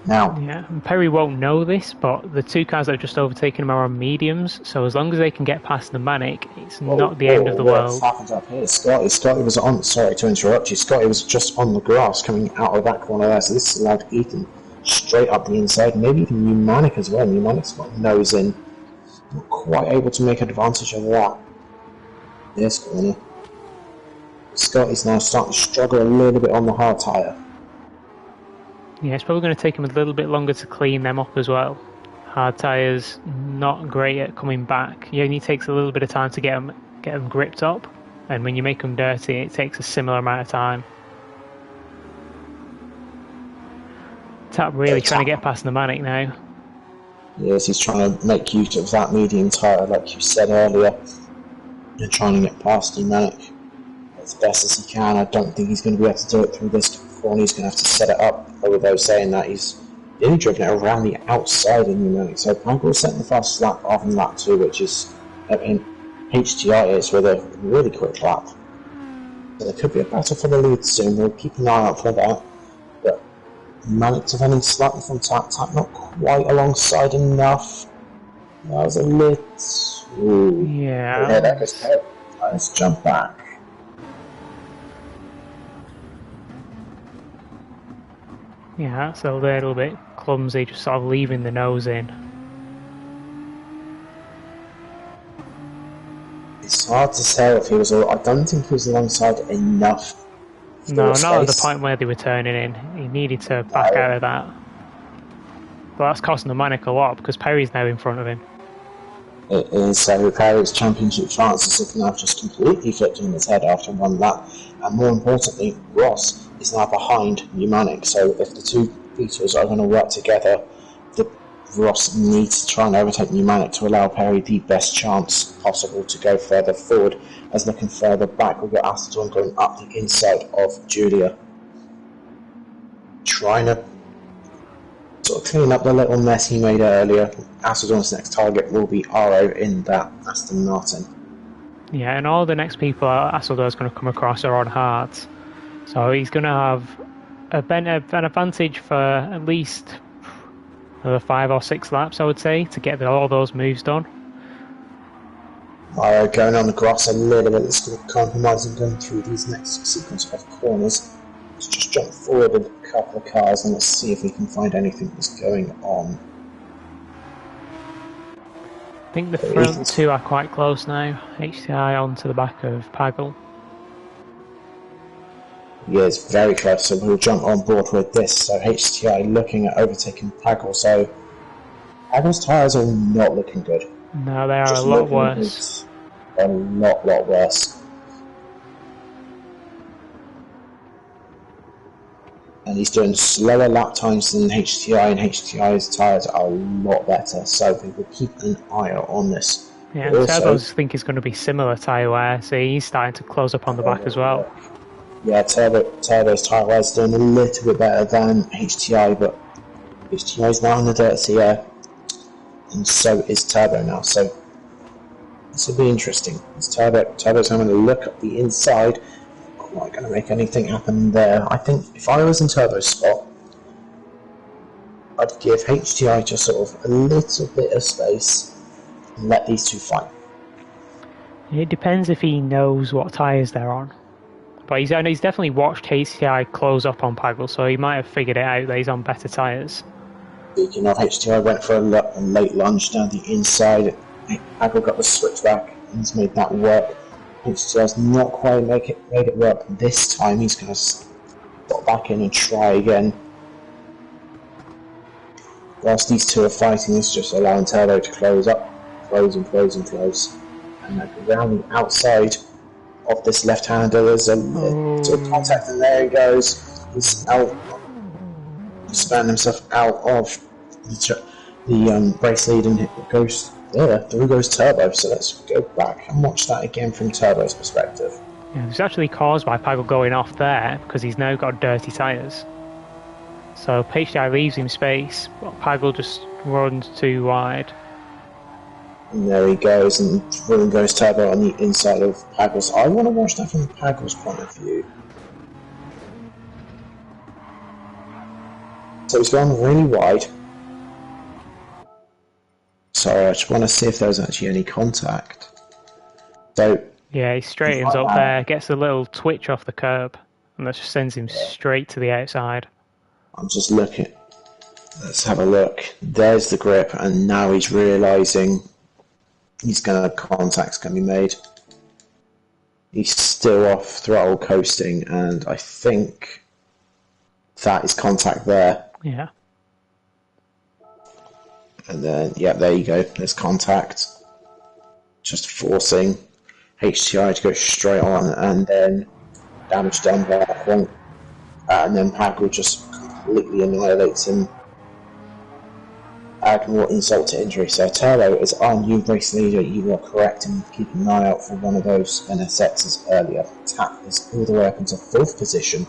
Now, yeah, and Perry won't know this, but the two cars that have just overtaken him are on mediums, so as long as they can get past the Manic, it's not the end of the world. What happened up here? Scotty was on, sorry to interrupt you, Scotty was just on the grass coming out of that corner there, so this allowed Ethan straight up the inside, maybe even Pneumatic as well. Pneumatic's got nose in. Not quite able to make advantage of that. This corner. Scotty's now starting to struggle a little bit on the hard tyre. Yeah, it's probably going to take him a little bit longer to clean them up as well. Hard tyres, not great at coming back. It only takes a little bit of time to get them gripped up, and when you make them dirty, it takes a similar amount of time. Tap really trying to get past the Manic now. Yes, he's trying to make use of that medium tyre, like you said earlier, and trying to get past the Manic as best as he can. I don't think he's going to be able to do it through this corner. He's going to have to set it up, although saying that he's nearly driven it around the outside of Pneumatic. So Pangle's setting the fastest lap after lap 2, which is HTI is with a really quick lap. So there could be a battle for the lead soon. We'll keep an eye out for that. But Pneumatic defending slightly from Tap. Tap not quite alongside enough. That was a little... Ooh. Yeah. Let's jump back. Yeah, that's a little bit clumsy, just sort of leaving the nose in. It's hard to tell if he was... I don't think he was alongside enough. No, not at the point where they were turning in. He needed to back out of that. But that's costing the Manic a lot, because Perry's now in front of him. It is, so Perry's championship chances have now just completely flipped in his head after one lap. And more importantly, Ross is now behind Pneumatic, so if the two Beatles are going to work together, Ross needs to try and overtake Pneumatic to allow Perry the best chance possible to go further forward. As looking further back, we've got Astrodon going up the inside of Julia, trying to sort of clean up the little mess he made earlier. Astrodon's next target will be Aero in that Aston Martin. Yeah, and all the next people Astrodon's going to come across are on hards. So he's going to have an advantage for at least another 5 or 6 laps, I would say, to get all those moves done. Going on the grass a little bit, it's going to compromise and going through these next sequence of corners. Let's just jump forward a couple of cars and let's see if we can find anything that's going on. I think the front two are quite close now. HTI onto the back of Pagel. Yeah, it's very close, so we'll jump on board with this. So HTI looking at overtaking Pagel, so Pagel's tyres are not looking good. No, they are a lot worse. A lot worse. And he's doing slower lap times than HTI, and HTI's tyres are a lot better, so we will keep an eye on this. Yeah, and Turbo's think is going to be similar tyre wear, so he's starting to close up on the back as well. Yeah, Turbo's tyre wear is doing a little bit better than HTI, but HTI is now in the dirty air, and so is Turbo now, so this will be interesting. Turbo's having a look at the inside. Not going to make anything happen there. I think if I was in Turbo's spot, I'd give HTI just sort of a little bit of space and let these two fight. It depends if he knows what tyres they're on. But he's definitely watched HTI close up on Pagel, so he might have figured it out that he's on better tyres. Speaking of, HTI went for a late lunge down the inside. Pagel got the switch back and he's made that work. HTI's not quite made it work this time. He's going to stop back in and try again. whilst these two are fighting, it's just allowing Turbo to close up, close and close and close. And around the outside of this left-hander, there's a little contact, and there he goes. He's out. He's spanned himself out of the race lead, and it goes there. Through goes Turbo. So let's go back and watch that again from Turbo's perspective. Yeah, it was actually caused by Pagel going off there because he's now got dirty tyres. So HDI leaves him space, but Pagel just runs too wide. And there he goes, and through goes Turbo on the inside of Pagel's. I want to watch that from Pagel's point of view. So he's gone really wide. Sorry, I just want to see if there was actually any contact. So yeah, he straightens up there, gets a little twitch off the curb, and that just sends him straight to the outside. I'm just looking. Let's have a look. There's the grip, and now he's realising contact's going to be made. He's still off throttle coasting, and I think that is contact there. Yeah. And then, yeah, there you go. There's contact. Just forcing HTI to go straight on, and then damage done by that point. And then Pagel just completely annihilates him. Add more insult to injury. So Turbo, as our new race leader, you are correct in keeping an eye out for one of those NSXs earlier. Tap is all the way up into 4th position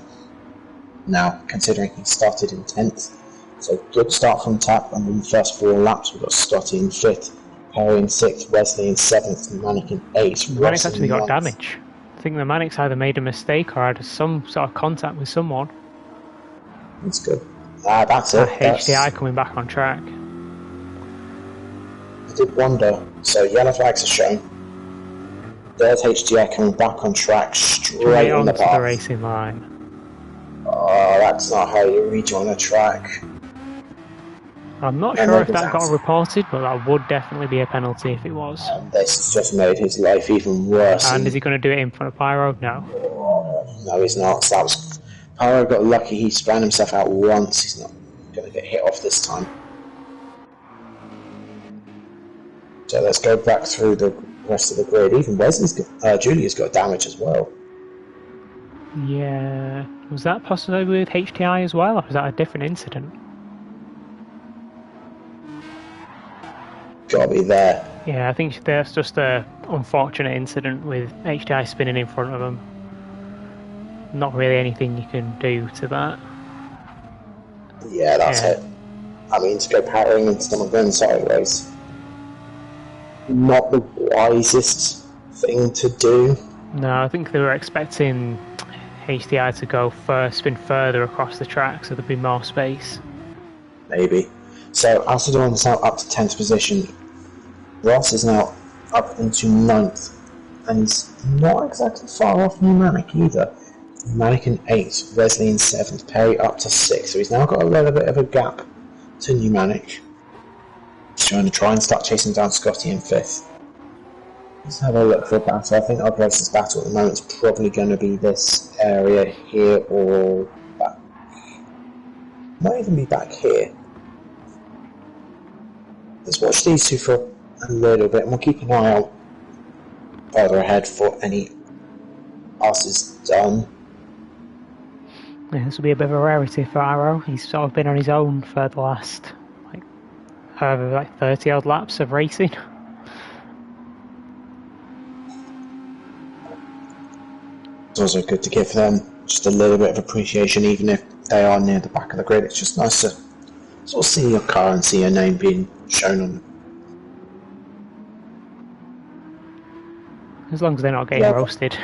now, considering he started in 10th. So good start from Tap, and in the first 4 laps we've got Scotty in 5th, Perry in 6th, Wesley in 7th, and Manic in 8th. The Manic's actually got damage. I think the Manic's either made a mistake or had some sort of contact with someone. That's good. That's it. HDI coming back on track. I did wonder. So yellow flags are shown. There's HDI coming back on track, straight on the path. The racing line. Oh, that's not how you rejoin a track. I'm not sure if that got reported, but that would definitely be a penalty if it was. And this has just made his life even worse. And is he going to do it in front of Pyro? No. No, he's not. So Pyro got lucky. He spanned himself out once. He's not going to get hit off this time. So let's go back through the rest of the grid. Even Julia's got damage as well. Yeah. Was that possibly with HTI as well, or was that a different incident? Gotta be there. Yeah, I think that's just a unfortunate incident with HDI spinning in front of them. Not really anything you can do to that. Yeah, that's it. I mean, to go powering into someone going sideways, not the wisest thing to do. No, I think they were expecting HDI to go spin further across the track so there'd be more space. Maybe. So Alcedon is now up to 10th position. Ross is now up into 9th, and he's not exactly far off Pneumatic either. Pneumatic in 8th, Wesley in 7th, Perry up to 6th, so he's now got a little bit of a gap to Pneumatic. He's trying to try and start chasing down Scotty in 5th. Let's have a look for a battle. I think our closest battle at the moment is probably going to be this area here, or back. Might even be back here. Let's watch these two for a little bit, and we'll keep an eye out further ahead for any passes done. Yeah, this will be a bit of a rarity for Aero. He's sort of been on his own for the last, however, 30 odd laps of racing. It's also good to give them just a little bit of appreciation, even if they are near the back of the grid. It's just nice to sort of see your car and see your name being shown on it. As long as they're not getting roasted.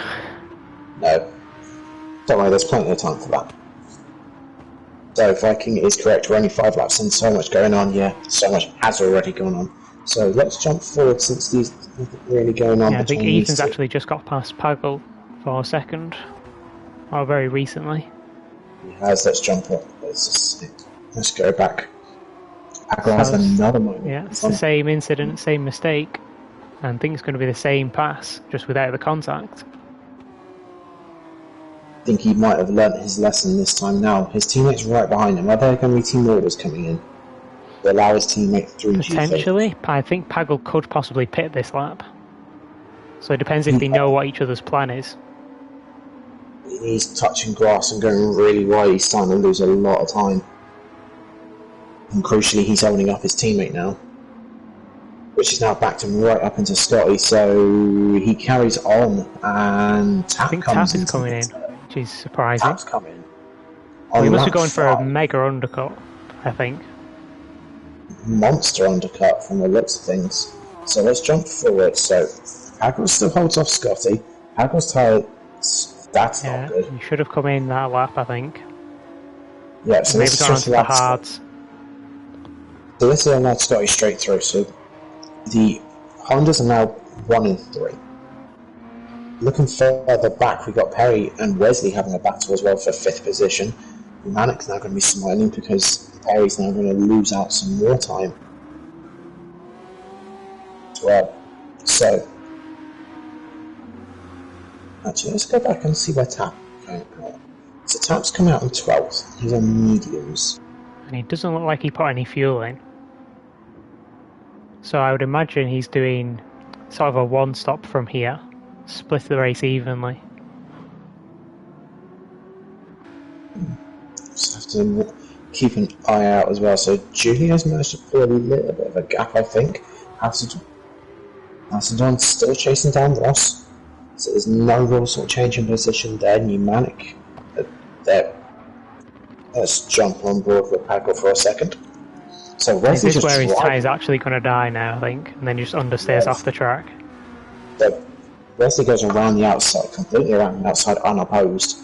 No. Don't worry, there's plenty of time for that. So Viking is correct, we're only 5 laps in, so much going on, so much has already gone on. So let's jump forward since these really going on. Yeah, I think Ethan's actually just got past Pagel for a second. Or very recently. He has, let's jump up. Let's go back. Pagel has another moment. Yeah, it's the same incident, same mistake. And I think it's going to be the same pass, just without the contact. I think he might have learnt his lesson this time now. His teammates right behind him. Are there going to be team orders coming in? to allow his teammate through G3. Potentially, I think Pagel could possibly pit this lap. So it depends if they know what each other's plan is. He's touching grass and going really wide. He's starting to lose a lot of time. And crucially, he's holding up his teammate now, which is now backed him right up into Scotty. So he carries on, and Tap I think comes Tap is coming in, which is surprising. Tap's coming. Well, he must be going for a mega undercut, I think. Monster undercut from the looks of things. So let's jump forward. So Hagel still holds off Scotty. Hagel's tired. That's not good. You should have come in that lap, I think. Yeah, so maybe gone onto the hards. So this is allowed Scotty straight through. So the Hondas are now 1 and 3. Looking further back, we've got Perry and Wesley having a battle as well for 5th position. Manic's now going to be smiling because Perry's now going to lose out some more time as well. So, actually, let's go back and see where Tap came out. So Tap's come out on 12th. He's on mediums. And he doesn't look like he put any fuel in. So I would imagine he's doing sort of a one-stop from here. Split the race evenly. Just have to keep an eye out as well. So Julia's managed to pull a little bit of a gap, I think. Macedon's still chasing down Ross. So there's no real sort of change in position there. Pneumatic there. Let's jump on board with Pagel for a second. So Wesley just where his tyre's actually going to die now, I think, and then he just understeers off the track. So Wesley goes around the outside, completely around the outside, unopposed.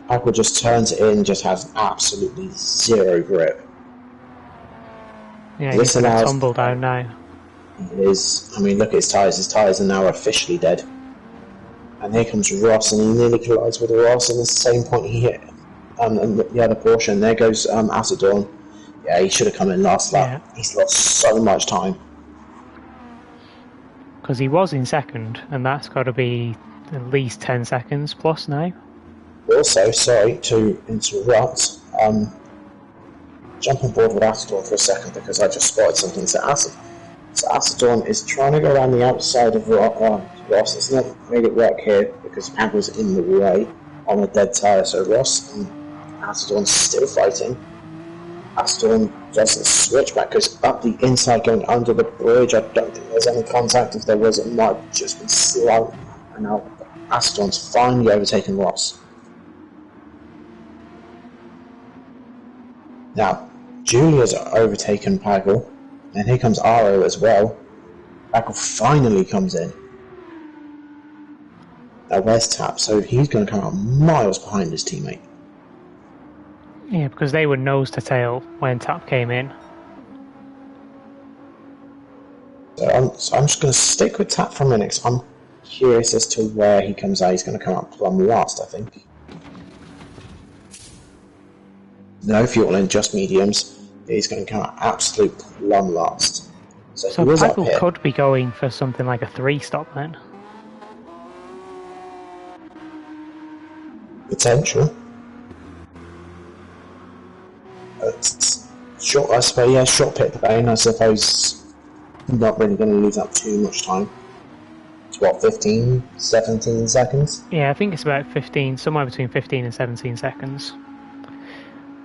Pagel just turns it in, just has absolutely zero grip. Yeah, he's going to tumble down now. It is. I mean, look at his tyres. His tyres are now officially dead. And here comes Ross, and he nearly collides with Ross, and the same point he hit and the other portion. There goes Acedorn. Yeah, he should have come in last lap. Yeah. He's lost so much time. Because he was in second, and that's got to be at least 10 seconds plus now. Also, sorry to interrupt, jump on board with Acedorn for a second because I just spotted something. So Acedorn is trying to go around the outside of Ross. It's not made it work here because Pagel's in the way on a dead tyre. So Ross and Acedorn's still fighting. Acedorn doesn't switch back, goes up the inside going under the bridge. I don't think there's any contact. If there was, it might have just been slow. And now Acedorn's finally overtaken Ross. Now, Julia's overtaken Pagel, and here comes Aero as well. Pagel finally comes in. Now where's Tap? So he's going to come out miles behind his teammate. Yeah, because they were nose to tail when Tap came in. So I'm just going to stick with Tap for a minute, because I'm curious as to where he comes out. He's going to come out plumb last, I think. No fuel in, just mediums. He's going to come out absolute plumb last. So Pagel could be going for something like a 3-stop then. Potential. Short, I suppose, yeah, short pit lane, I suppose. Not really going to lose up too much time. It's what, 15, 17 seconds? Yeah, I think it's about 15, somewhere between 15 and 17 seconds.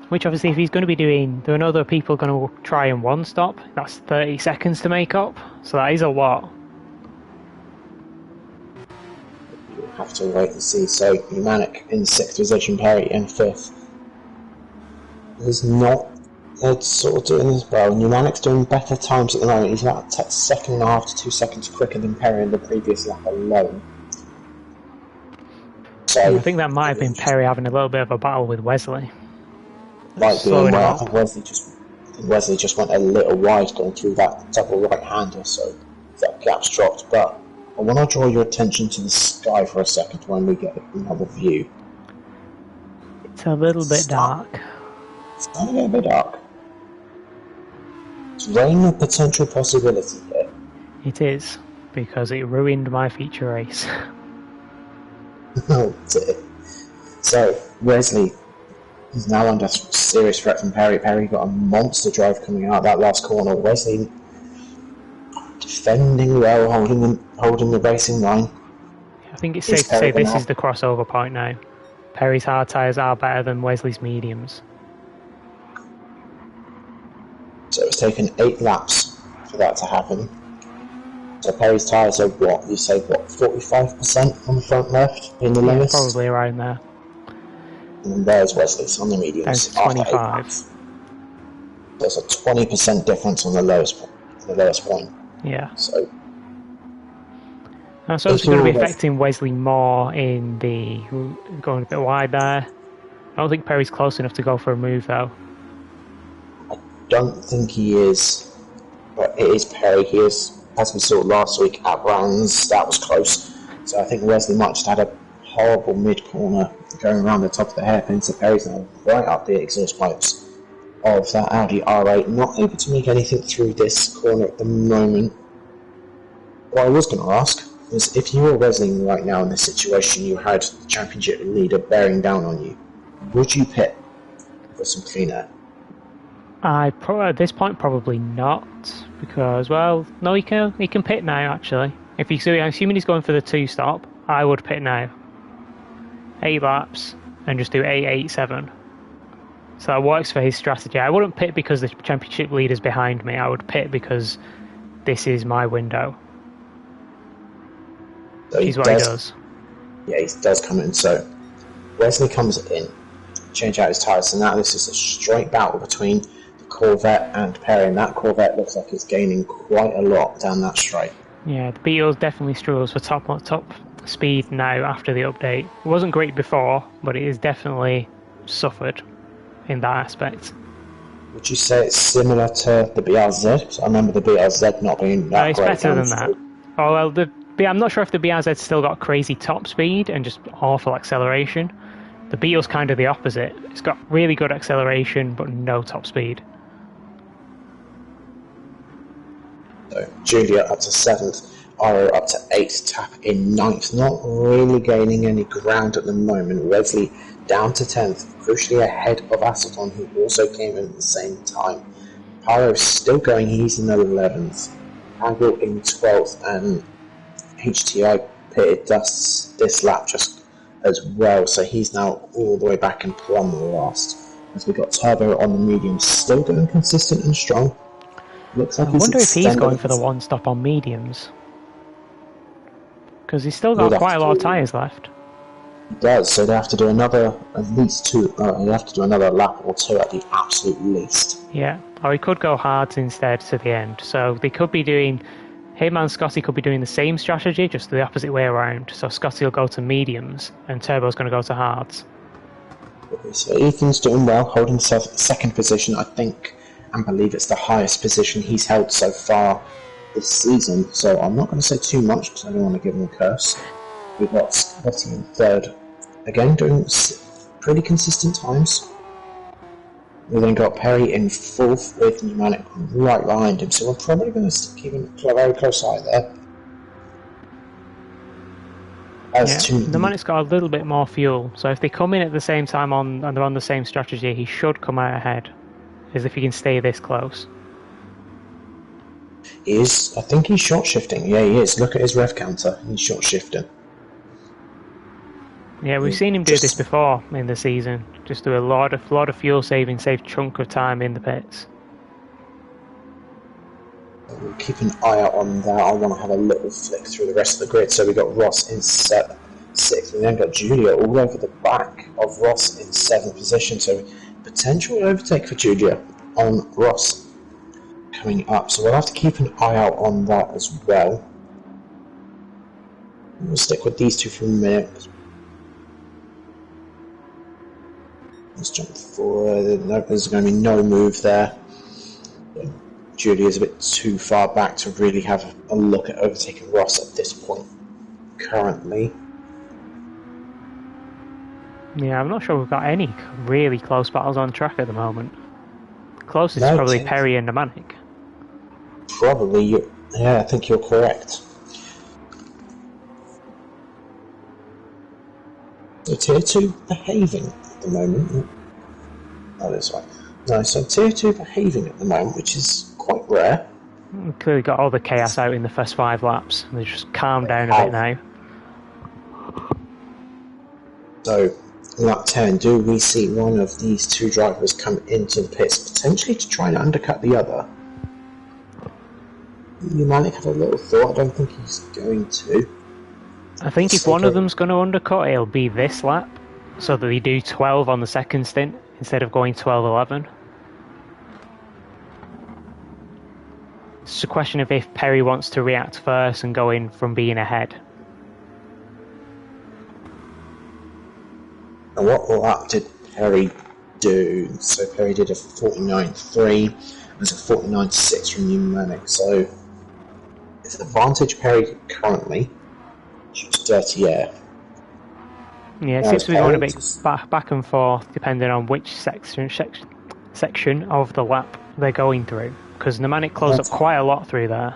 Which obviously, if he's going to be doing, there are other people going to try in one stop. That's 30 seconds to make up, so that is a lot. You'll have to wait and see. So, Pneumatic in 6th position, Perry in 5th. There's not. They're sort of doing as well. Pneumatic's doing better times at the moment. He's about a second and a half to 2 seconds quicker than Perry in the previous lap alone. So I think that might have been Perry having a little bit of a battle with Wesley. Might be on well. I think Wesley just went a little wide going through that double right-hander, so that gap's dropped. But I want to draw your attention to the sky for a second when we get another view. It's a little bit dark. It's starting to get a bit dark. It's rain a potential possibility here. It is, because it ruined my feature race. Oh dear. So, Wesley He's now under serious threat from Perry. Perry got a monster drive coming out that last corner. Wesley defending well, holding the racing line. I think it's safe to say this is the crossover point now. Perry's hard tyres are better than Wesley's mediums. So it's taken 8 laps for that to happen. So Perry's tyres are what? You say what? 45% on the front left in the lowest? Probably around there. And then there's Wesley's on the mediums. There's 25. There's a 20% difference on the lowest point. Yeah. So it's going to be affecting Wesley more in the going a bit wide there. I don't think Perry's close enough to go for a move though. I don't think he is, but it is Perry. He is, as we saw last week at Brands, that was close. So I think Wesley might just had a horrible mid-corner going around the top of the hairpin, so Perry's now right up the exhaust pipes of that Audi R8, not able to make anything through this corner at the moment. What I was going to ask was, if you were Wesley right now in this situation, you had the championship leader bearing down on you, would you pit for some clean air? At this point, probably not, because, well, no, he can pit now, actually. I'm assuming he's going for the 2-stop, I would pit now. 8 laps, and just do 8.87. So that works for his strategy. I wouldn't pit because the championship leader's behind me, I would pit because this is my window. So which is what he does. Yeah, he does come in, so Wesley comes in, change out his tyres, so now this is a straight battle between the Corvette and Perry, and that Corvette looks like it's gaining quite a lot down that straight. Yeah, the Beetles definitely struggles for top speed now after the update. It wasn't great before, but it has definitely suffered in that aspect. Would you say it's similar to the BRZ? I remember the BRZ not being that great. It's better than that. Oh, well, I'm not sure if the BRZ's still got crazy top speed and just awful acceleration. The Beetle's kind of the opposite. It's got really good acceleration, but no top speed. So Julia up to 7th, Aero up to 8th, Tap in 9th. Not really gaining any ground at the moment. Wesley down to 10th, crucially ahead of S14, who also came in at the same time. Pyro's still going, he's in 11th. Angle in 12th, and HTI pitted this lap just as well, so he's now all the way back in plumb last. As we got Turbo on the medium, still going consistent and strong. Looks like I wonder if he's going for the 1-stop on mediums, because he's still got quite a lot of tyres left. He does, so they have to do another at least 2. They have to do another lap or 2 at the absolute least. Yeah, or he could go hards instead to the end. So they could be doing. Him and Scotty could be doing the same strategy, just the opposite way around. So Scotty will go to mediums, and Turbo's going to go to hards. So Ethan's doing well, holding second position, I think, and believe it's the highest position he's held so far this season. So I'm not going to say too much because I don't want to give him a curse. We've got Scotty in 3rd, again doing pretty consistent times. We then got Perry in 4th with Pneumatic right behind him, so we're probably going to keep a very close eye there. Pneumatic's got a little bit more fuel, so if they come in at the same time and they're on the same strategy, he should come out ahead, as if he can stay this close. I think he's short shifting. Yeah, he is. Look at his rev counter. He's short shifting. Yeah, we've seen him do this before in the season. Just do a lot of fuel saving, save chunk of time in the pits. We'll keep an eye out on that. I want to have a little flick through the rest of the grid. So we got Ross in 6th. We then got Julia all over the back of Ross in 7th position. So potential overtake for Julia on Ross coming up. So we'll have to keep an eye out on that as well. We'll stick with these two for a minute. Let's jump forward. No, there's going to be no move there. Julia's a bit too far back to really have a look at overtaking Ross at this point currently. Yeah, I'm not sure we've got any really close battles on track at the moment. Closest is probably Perry and Pneumatic. Probably, yeah, I think you're correct. So Tier 2 behaving at the moment. That is right. No, so tier 2 behaving at the moment, which is quite rare. We've clearly got all the chaos out in the first 5 laps. They just calmed down a bit now. So, lap 10, do we see one of these two drivers come into the pits, potentially to try and undercut the other? You might have a little thought. I don't think he's going to. I think if one of them's going to undercut, it'll be this lap, so that they do 12 on the second stint instead of going 12-11. It's a question of if Perry wants to react first and go in from being ahead. And what lap did Perry do? So Perry did a 49.3. There's a 49.6 from pneumatic. So its advantage Perry currently shoots dirty air. Yeah, it seems to be going a bit back and forth depending on which section of the lap they're going through. Because pneumatic closed up quite a lot through there.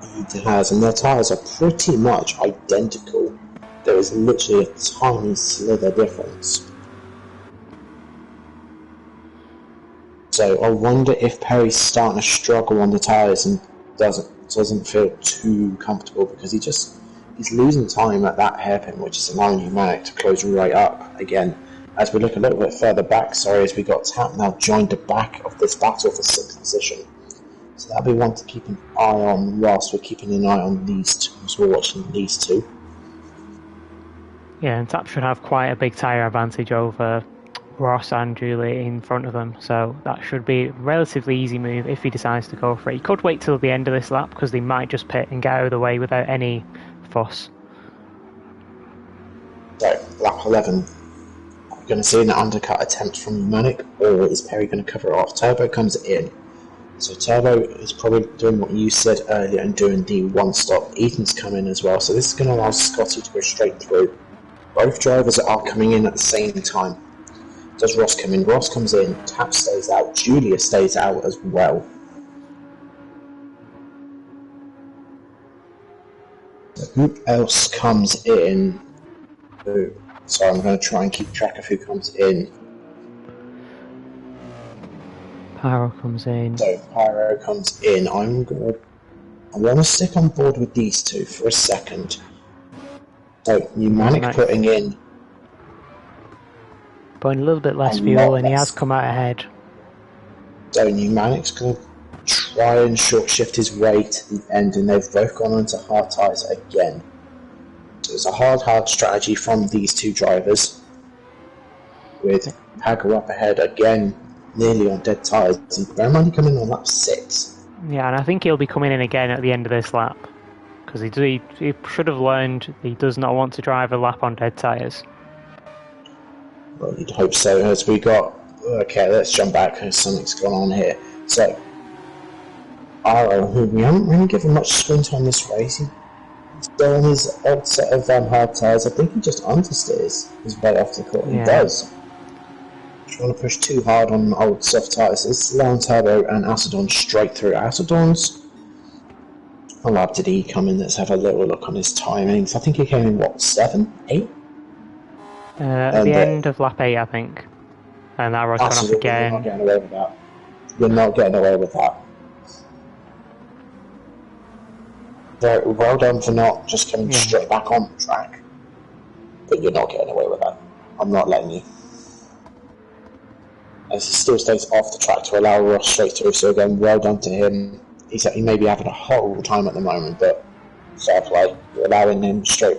It has, and their tyres are pretty much identical. There is literally a tiny slither difference. So I wonder if Perry's starting to struggle on the tyres and doesn't feel too comfortable because he's losing time at that hairpin, which is allowing pneumatic to close right up again. As we look a little bit further back, as we got Tap now joined the back of this battle for 6th position. So that'll be one to keep an eye on whilst we're keeping an eye on these two, as we're watching these two. Yeah, and Tap should have quite a big tyre advantage over Ross and Julie in front of them, so that should be a relatively easy move if he decides to go for it. He could wait till the end of this lap because they might just pit and get out of the way without any fuss. So, lap 11. Are we going to see an undercut attempt from pneumatic, or is Perry going to cover it off? Turbo comes in. So Turbo is probably doing what you said earlier and doing the one stop. Ethan's come in as well, so this is going to allow Scotty to go straight through. Both drivers are coming in at the same time. Does Ross come in? Ross comes in, Tap stays out, Julia stays out as well. So who else comes in? So I'm going to try and keep track of who comes in. Pyro comes in. So Pyro comes in. I want to stick on board with these two for a second. So pneumatic putting in. Putting a little bit less fuel, and he has come out ahead. So pneumatic's going to try and short shift his way to the end, and they've both gone onto hard tyres again. So it's a hard strategy from these two drivers. With Pago up ahead again, nearly on dead tyres. Bear in mind, he's coming on lap 6. Yeah, and I think he'll be coming in again at the end of this lap. Because he should have learned he does not want to drive a lap on dead tyres. Well, you'd hope so. As we got... Okay, let's jump back because something's gone on here. So, Aero, who we haven't really given much sprint on this race, he's still on his old set of hard tyres. I think he just understeers his way off the court. Yeah. He does. Trying to push too hard on old soft tyres. It's allowing Turbo and Acedon straight through. Acedon's... How lap did he come in? Let's have a little look on his timings. I think he came in, what, 7? 8? At the end of lap 8, I think. And Aero's gone off again. You're not getting away with that. You're not getting away with that. Very well done for not just coming straight back on the track. But you're not getting away with that. I'm not letting you. As he still stays off the track to allow Ross straight through, so again, well done to him. He may be having a horrible time at the moment, but fair play. You're allowing him straight.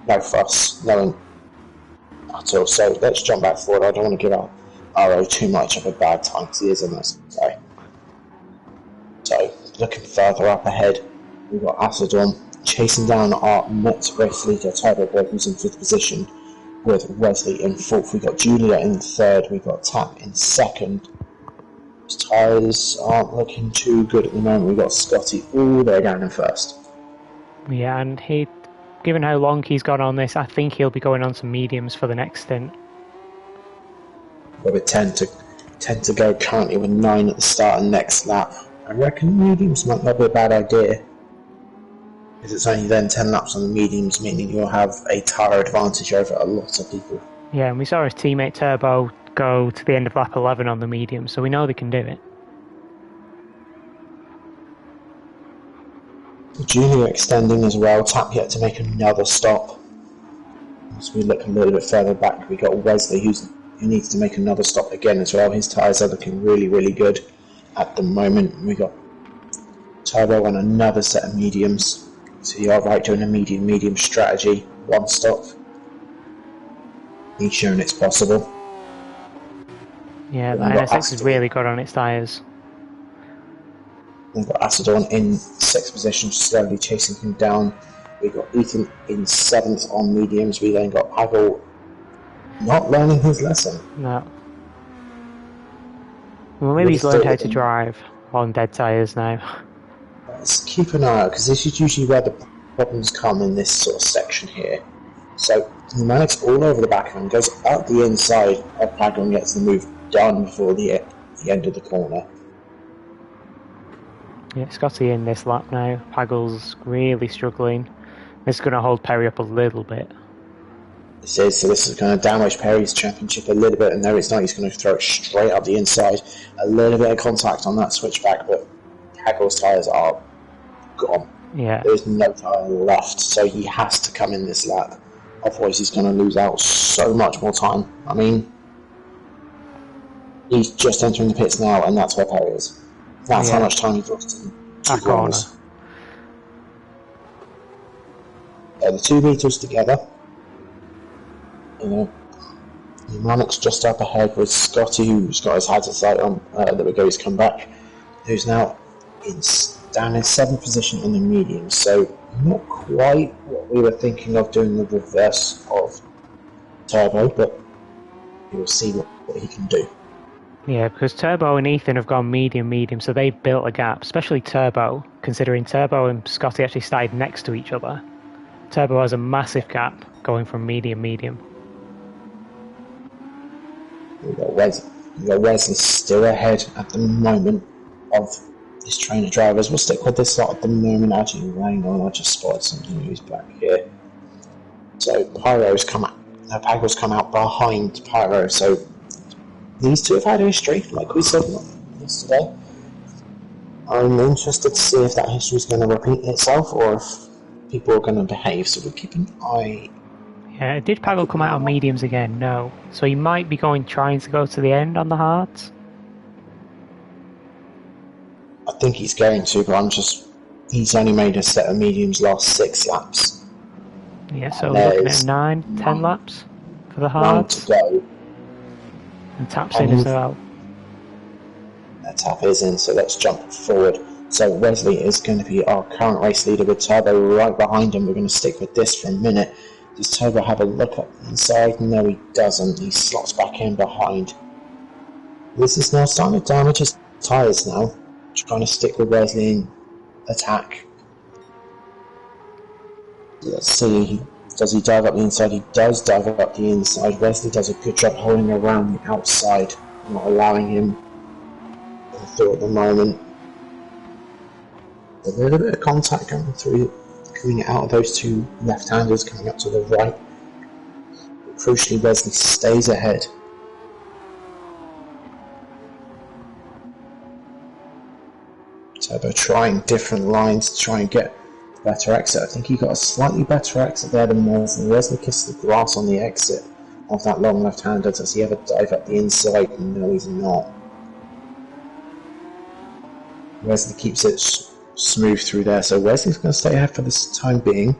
No fuss. No at all. So let's jump back forward. I don't want to give Aero too much of a bad time because he is a nice guy. So looking further up ahead, we've got Acedon chasing down our next race leader, Turbo Boy, who's in 5th position, with Wesley in 4th. We've got Julia in 3rd. We've got Tap in 2nd. His tyres aren't looking too good at the moment. We've got Scotty all the way down in 1st. Yeah, and given how long he's gone on this, I think he'll be going on some mediums for the next stint. Well, we tend to go currently with 9 at the start of next lap. I reckon mediums might not be a bad idea. Because it's only then 10 laps on the mediums, meaning you'll have a tyre advantage over a lot of people. Yeah, and we saw his teammate Turbo go to the end of lap 11 on the medium, so we know they can do it. Junior extending as well. Tap yet to make another stop. As we look a little bit further back, we got Wesley who needs to make another stop again as well. His tyres are looking really, really good at the moment. We got Turbo on another set of mediums. So you are right, doing a medium strategy. One stop. He's shown it's possible. Yeah, the NSX is really good on its tyres. We've got Acedon in 6th position, slowly chasing him down. We've got Ethan in 7th on mediums. We then got Pavel not learning his lesson. No. Well, maybe he's learned how to drive on dead tyres now. Let's keep an eye out, because this is usually where the problems come in this sort of section here. So pneumatics all over the back of him, goes up the inside of Pavel and gets the move done before the end of the corner. Yeah, Scotty in this lap now. Pagel's really struggling. This is going to hold Perry up a little bit. This is going to damage Perry's championship a little bit, and no, it's not. He's going to throw it straight up the inside. A little bit of contact on that switchback, but Pagel's tyres are gone. Yeah. There's no tyre left, so he has to come in this lap. Otherwise, he's going to lose out so much more time. I mean, he's just entering the pits now, and that's where Perry is. That's how much time he's lost in 2 corners. The 2 meters together. You know, Manic's just up ahead with Scotty, who's got his hazard sight on. There we go, he's come back. Who's now down in 7th position in the medium. So not quite what we were thinking of doing the reverse of Turbo, but we'll see what he can do. Yeah, because Turbo and Ethan have gone medium, so they've built a gap, especially Turbo, considering Turbo and Scotty actually started next to each other. Turbo has a massive gap going from medium. We've got Wesley still ahead at the moment of his trainer drivers. We'll stick with this lot at the moment. Actually, hang on, I just spotted something who's back here. So Pyro's come out. Pagel's come out behind Pyro, so these two have had a history, like we said yesterday. I'm interested to see if that history is going to repeat itself or if people are going to behave, so we'll keep an eye. Yeah, did Pagel come out on mediums again? No. So he might be trying to go to the end on the hards? I think he's going to, but he's only made a set of mediums last 6 laps. Yeah, so we're looking at 10 laps for the hards. 9 to go. And Tap's in as well. Tap is in, so let's jump forward. So Wesley is going to be our current race leader with Turbo right behind him. We're going to stick with this for a minute. Does Turbo have a look up inside? No, he doesn't. He slots back in behind. This is now starting to damage his tyres now. Trying to stick with Wesley in attack. Let's see. Does he dive up the inside? He does dive up the inside. Wesley does a good job holding around the outside, not allowing him through at the moment. A little bit of contact coming out of those 2 left-handers coming up to the right. But crucially, Wesley stays ahead. Turbo trying different lines to try and get better exit. I think he got a slightly better exit there than Wesley. Wesley kissed the grass on the exit of that long left-hander. Does he ever dive up the inside? No, he's not. Wesley keeps it smooth through there, so Wesley's going to stay ahead for this time being.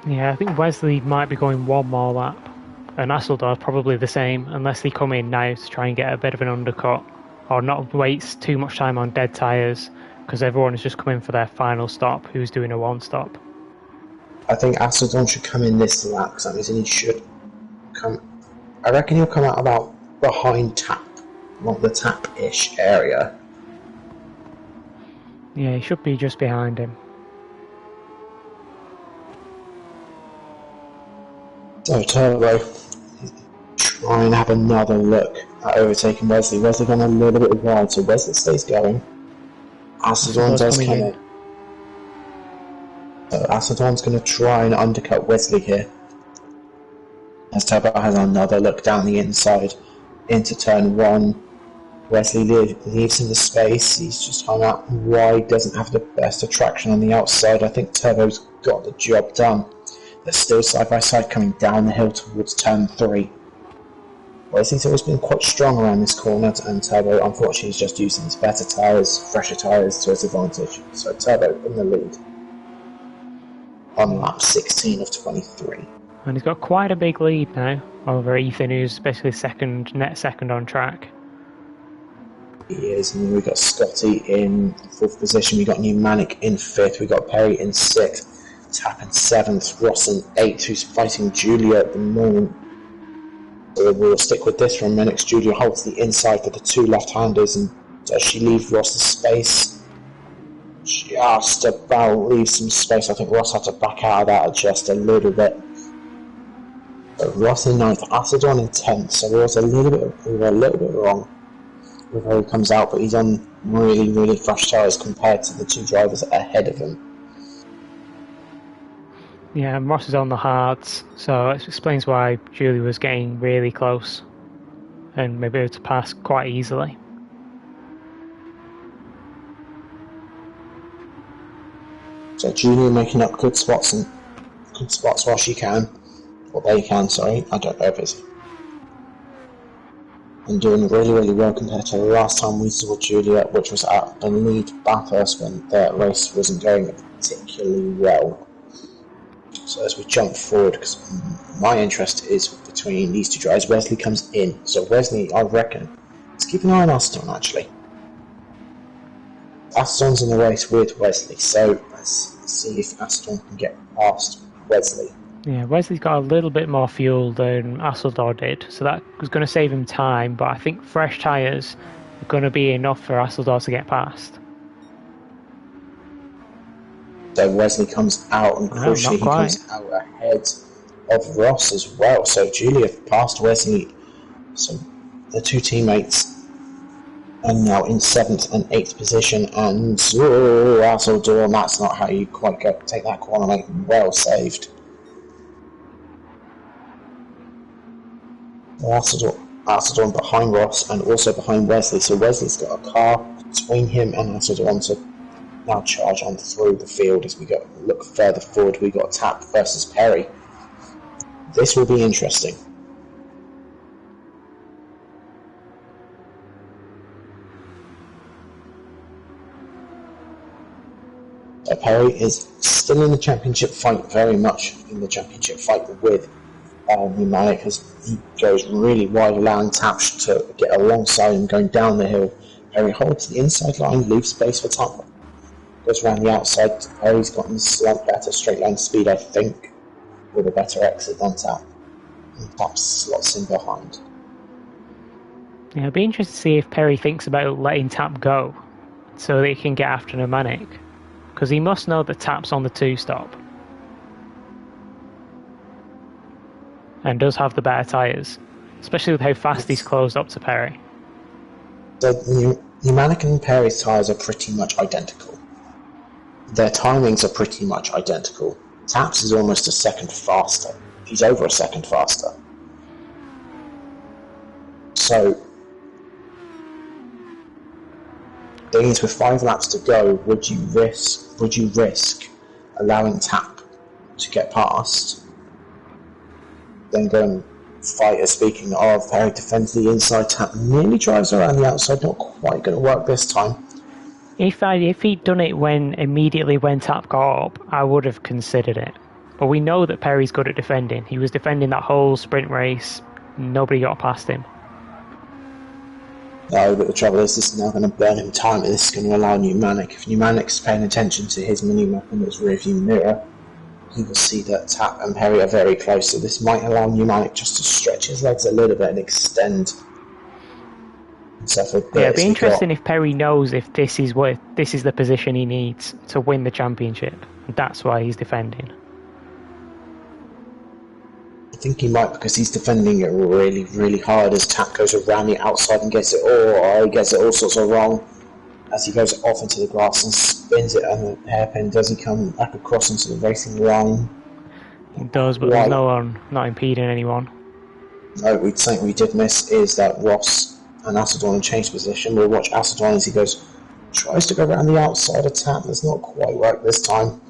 Yeah, I think Wesley might be going 1 more lap, and Asseldorf probably the same, unless they come in now to try and get a bit of an undercut, or not waste too much time on dead tyres, because everyone is just coming for their final stop, who's doing a 1 stop. I think Asseldorf should come in this lap, because that means he should come. I reckon he'll come out about behind Tap, not the Tap-ish area. Yeah, he should be just behind him. So Turbo try and have another look at overtaking Wesley. Wesley gone a little bit wide, so Wesley stays going. Acedon does come in. So Acedon's going to try and undercut Wesley here. As Turbo has another look down the inside. into turn 1. Wesley leaves him the space. He's just hung out wide, doesn't have the best attraction on the outside. I think Turbo's got the job done. They're still side by side coming down the hill towards turn 3. Wesley's always been quite strong around this corner, and Turbo unfortunately is just using his better tyres, fresher tyres to his advantage. So Turbo in the lead on lap 16 of 23. And he's got quite a big lead now over Ethan, who's basically net second on track. He is, and we've got Scotty in 4th position, we've got Pneumatic in 5th, we've got Perry in 6th, Tap in 7th, Ross in 8th, who's fighting Julia at the moment. So we'll stick with this for a minute. Julia holds the inside for the 2 left-handers, and does she leave Ross the space? Just about leaves some space. I think Ross had to back out of that just a little bit. But Ross in 9th, Acedon in 10th, so we were a little bit wrong with how he comes out, but he's on really fresh tyres compared to the 2 drivers ahead of him. Yeah, and Ross is on the hards, so it explains why Julie was getting really close and maybe able to pass quite easily. So Julie making up good spots while she can, or they can, sorry, I don't know if it's, and doing really well compared to the last time we saw Julia, which was at the lead Bathurst when the race wasn't going particularly well. So as we jump forward, because my interest is between these 2 drivers, Wesley comes in. So Wesley, I reckon, let's keep an eye on Acedon actually. Acedon's in the race with Wesley, so let's see if Acedon can get past Wesley. Yeah, Wesley's got a little bit more fuel than Acedon did, so that was going to save him time, but I think fresh tyres are going to be enough for Acedon to get past. So Wesley comes out, and crucially he comes out ahead of Ross as well. So Julia passed Wesley, so the 2 teammates are now in 7th and 8th position, and Acedon, that's not how you quite take that corner, mate. Well saved. Acedon behind Ross and also behind Wesley, so Wesley's got a car between him and Acedon to now charge on through the field. As we look further forward, we got Tap versus Perry. This will be interesting. So Perry is still in the championship fight, very much in the championship fight with Pneumatic, as he goes really wide, allowing Tap to get alongside him going down the hill. Perry holds the inside line, leaves space for Tap. Goes around the outside. Perry's gotten slightly better straight line speed, I think, with a better exit than Tap. And Tap slots in behind. Yeah, it'd be interesting to see if Perry thinks about letting Tap go so that he can get after Pneumatic, because he must know that Tap's on the 2-stop and does have the better tyres, especially with how fast he's closed up to Perry. So Pneumatic and Perry's tyres are pretty much identical. Their timings are pretty much identical. Tap's is almost a second faster. He's over a second faster. So, things with 5 laps to go, would you risk allowing Tap to get past, then go and fight? Speaking of, Perry defends the inside, Tap nearly drives around the outside, not quite going to work this time. If he'd done it immediately when Tap got up, I would have considered it. But we know that Perry's good at defending. He was defending that whole sprint race. Nobody got past him. No, but the trouble is, this is now going to burn him time, and this is going to allow Pneumatic. If Pneumatic's paying attention to his mini-map in his rearview mirror, he will see that Tap and Perry are very close, so this might allow Pneumatic just to stretch his legs a little bit and extend. It'd be interesting if Perry knows if this is the position he needs to win the championship. That's why he's defending. I think he might, because he's defending it really hard as Tap goes around the outside and gets it all sorts of wrong as he goes off into the grass and spins it on the hairpin. Does he come back across into the racing line? He does, but there's no one not impeding anyone. No, something we did miss is that Ross and Acedon changed position. We'll watch Acedon as he tries to go around the outside of Tap. That's not quite right this time.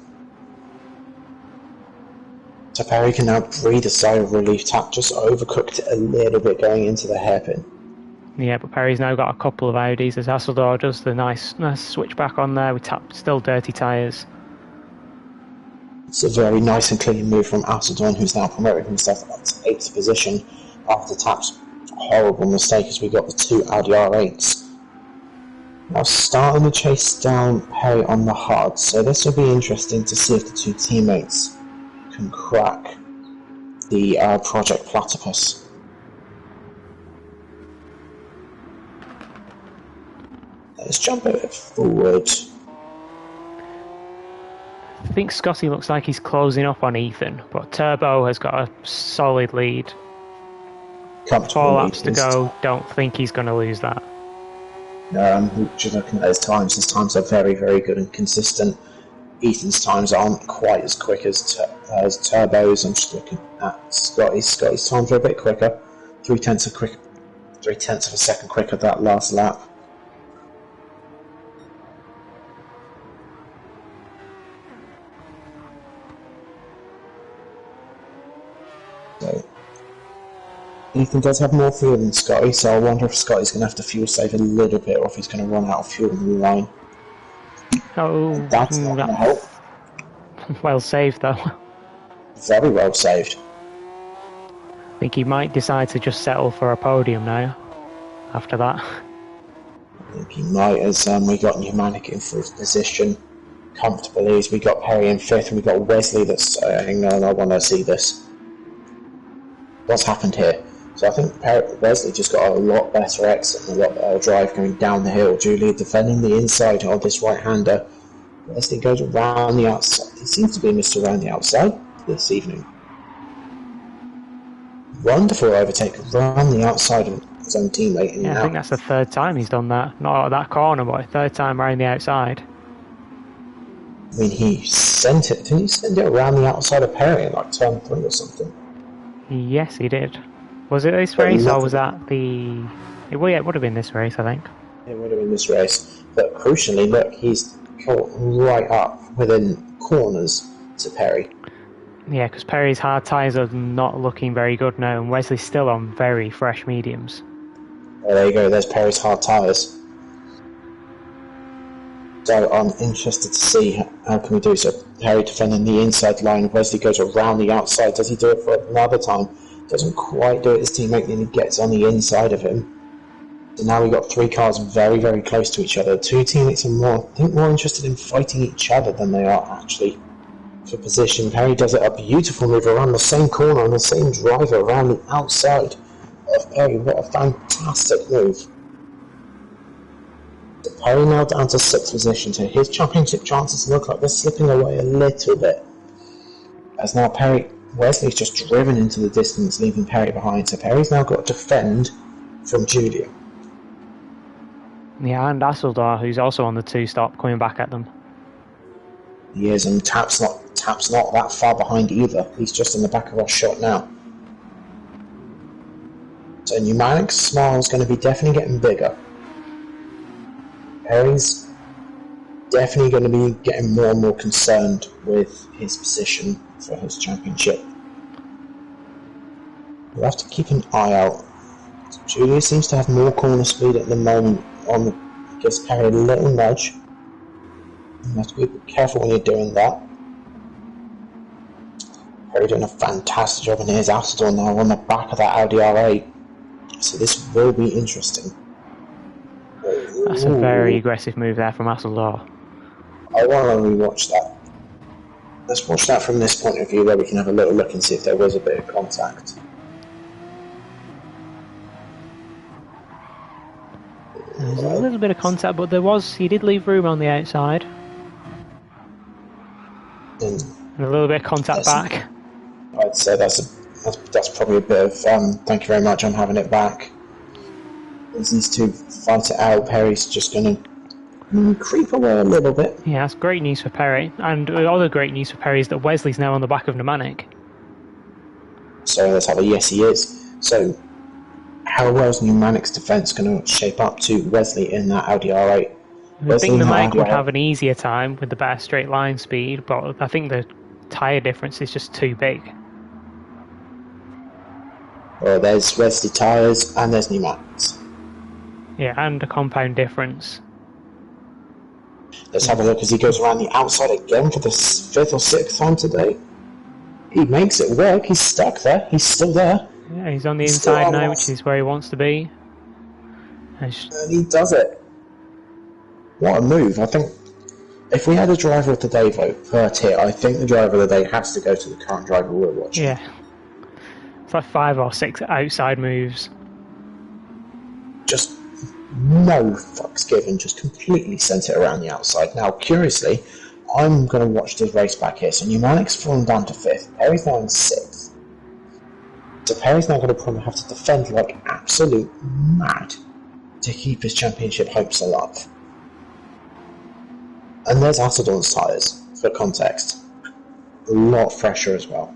So Perry can now breathe a sigh of relief. Tap just overcooked it a little bit going into the hairpin. Yeah, but Perry's now got a couple of Audis as Hasseldor does the nice switch back on there with Tap still dirty tyres. It's a very nice and clean move from Acedon, who's now promoted himself up to 8th position after Tap's horrible mistake as we got the 2 Audi R8s. Now starting to chase down Perry on the hard, so this will be interesting to see if the 2 teammates can crack the Project Platypus. Let's jump a bit forward. I think Scotty looks like he's closing up on Ethan, but Turbo has got a solid lead. 4 laps to go, don't think he's going to lose that. Just looking at his times are very, very good and consistent. Ethan's times aren't quite as quick as Turbo's. I'm just looking at Scotty's. Scotty's times are a bit quicker, 3/10 of a second quicker that last lap. So Ethan does have more fuel than Scotty, so I wonder if Scotty's going to have to fuel save a little bit, or if he's going to run out of fuel in the line. Oh, that's not going to help. Well saved, though. Very well saved. I think he might decide to just settle for a podium now, after that. I think he might, as we got Pneumatic in 4th position comfortably, as we got Perry in 5th, and we got Wesley that's saying, I want to see this. What's happened here? So I think Wesley just got a lot better exit and a lot better drive going down the hill. Julia defending the inside of this right-hander. Wesley goes around the outside. He seems to be missed around the outside this evening. Wonderful overtake around the outside of his own teammate. Yeah, I think that's the 3rd time he's done that. Not at that corner, but 3rd time around the outside. I mean, he sent it. Didn't he send it around the outside of Perry in like turn 3 or something? Yes, he did. Was it this race, or was that the... It would have been this race, I think. It would have been this race. But crucially, look, he's caught right up within corners to Perry. Yeah, because Perry's hard tyres are not looking very good now, and Wesley's still on very fresh mediums. Oh, there you go, there's Perry's hard tyres. So I'm interested to see how can we do so. Perry defending the inside line, Wesley goes around the outside. Does he do it for another time? Doesn't quite do it. His teammate then gets on the inside of him. So now we've got 3 cars very, very close to each other. 2 teammates are more interested in fighting each other than they are actually for position. Perry does a beautiful move around the same corner and the same driver around the outside of Perry. What a fantastic move. So Perry now down to 6th position, so his championship chances look like they're slipping away a little bit. As now Wesley's just driven into the distance, leaving Perry behind, so Perry's now got to defend from Julia. Yeah, and Hasseldor, who's also on the 2-stop, coming back at them. He is, and Tap's not that far behind either. He's just in the back of our shot now. So Pneumatic's smile's going to be definitely getting bigger. Perry's definitely going to be getting more and more concerned with his position for his championship. We'll have to keep an eye out. Julia seems to have more corner speed at the moment. Gives Perry a little nudge. You have to be careful when you're doing that. Perry doing a fantastic job, and here's Acedon now on the back of that Audi R8. So this will be interesting. That's a very aggressive move there from Hasseldor. I want to rewatch that. Let's watch that from this point of view, where we can have a little look and see if there was a bit of contact. There's a little bit of contact, but he did leave room on the outside. And a little bit of contact back. I'd say that's probably a bit of thank you very much, I'm having it back. As these 2 fight it out, Perry's just going to creep away a little bit. Yeah, that's great news for Perry. And the other great news for Perry is that Wesley's now on the back of Pneumatic. So let's have a yes, he is. So, how well is Pneumatic's defence going to shape up to Wesley in that Audi R8? I think Pneumatic would have an easier time with the better straight line speed, but I think the tyre difference is just too big. Well, there's Wesley tyres and there's Pneumatics. Yeah, and a compound difference. Let's have a look as he goes around the outside again for the 5th or 6th time today. He makes it work. He's stuck there. He's still there. Yeah, he's on the inside now, which is where he wants to be. And he does it. What a move. I think if we had a driver of the day vote per tier, I think the driver of the day has to go to the current driver we're watching. Yeah. It's like 5 or 6 outside moves. Just no fucks given, just completely sent it around the outside. Now, curiously, I'm going to watch this race back here. So Pneumatic's fallen down to 5th. Perry's now in 6th. So Perry's now going to probably have to defend like absolute mad to keep his championship hopes alive. And there's Acedon's tyres, for context. A lot fresher as well.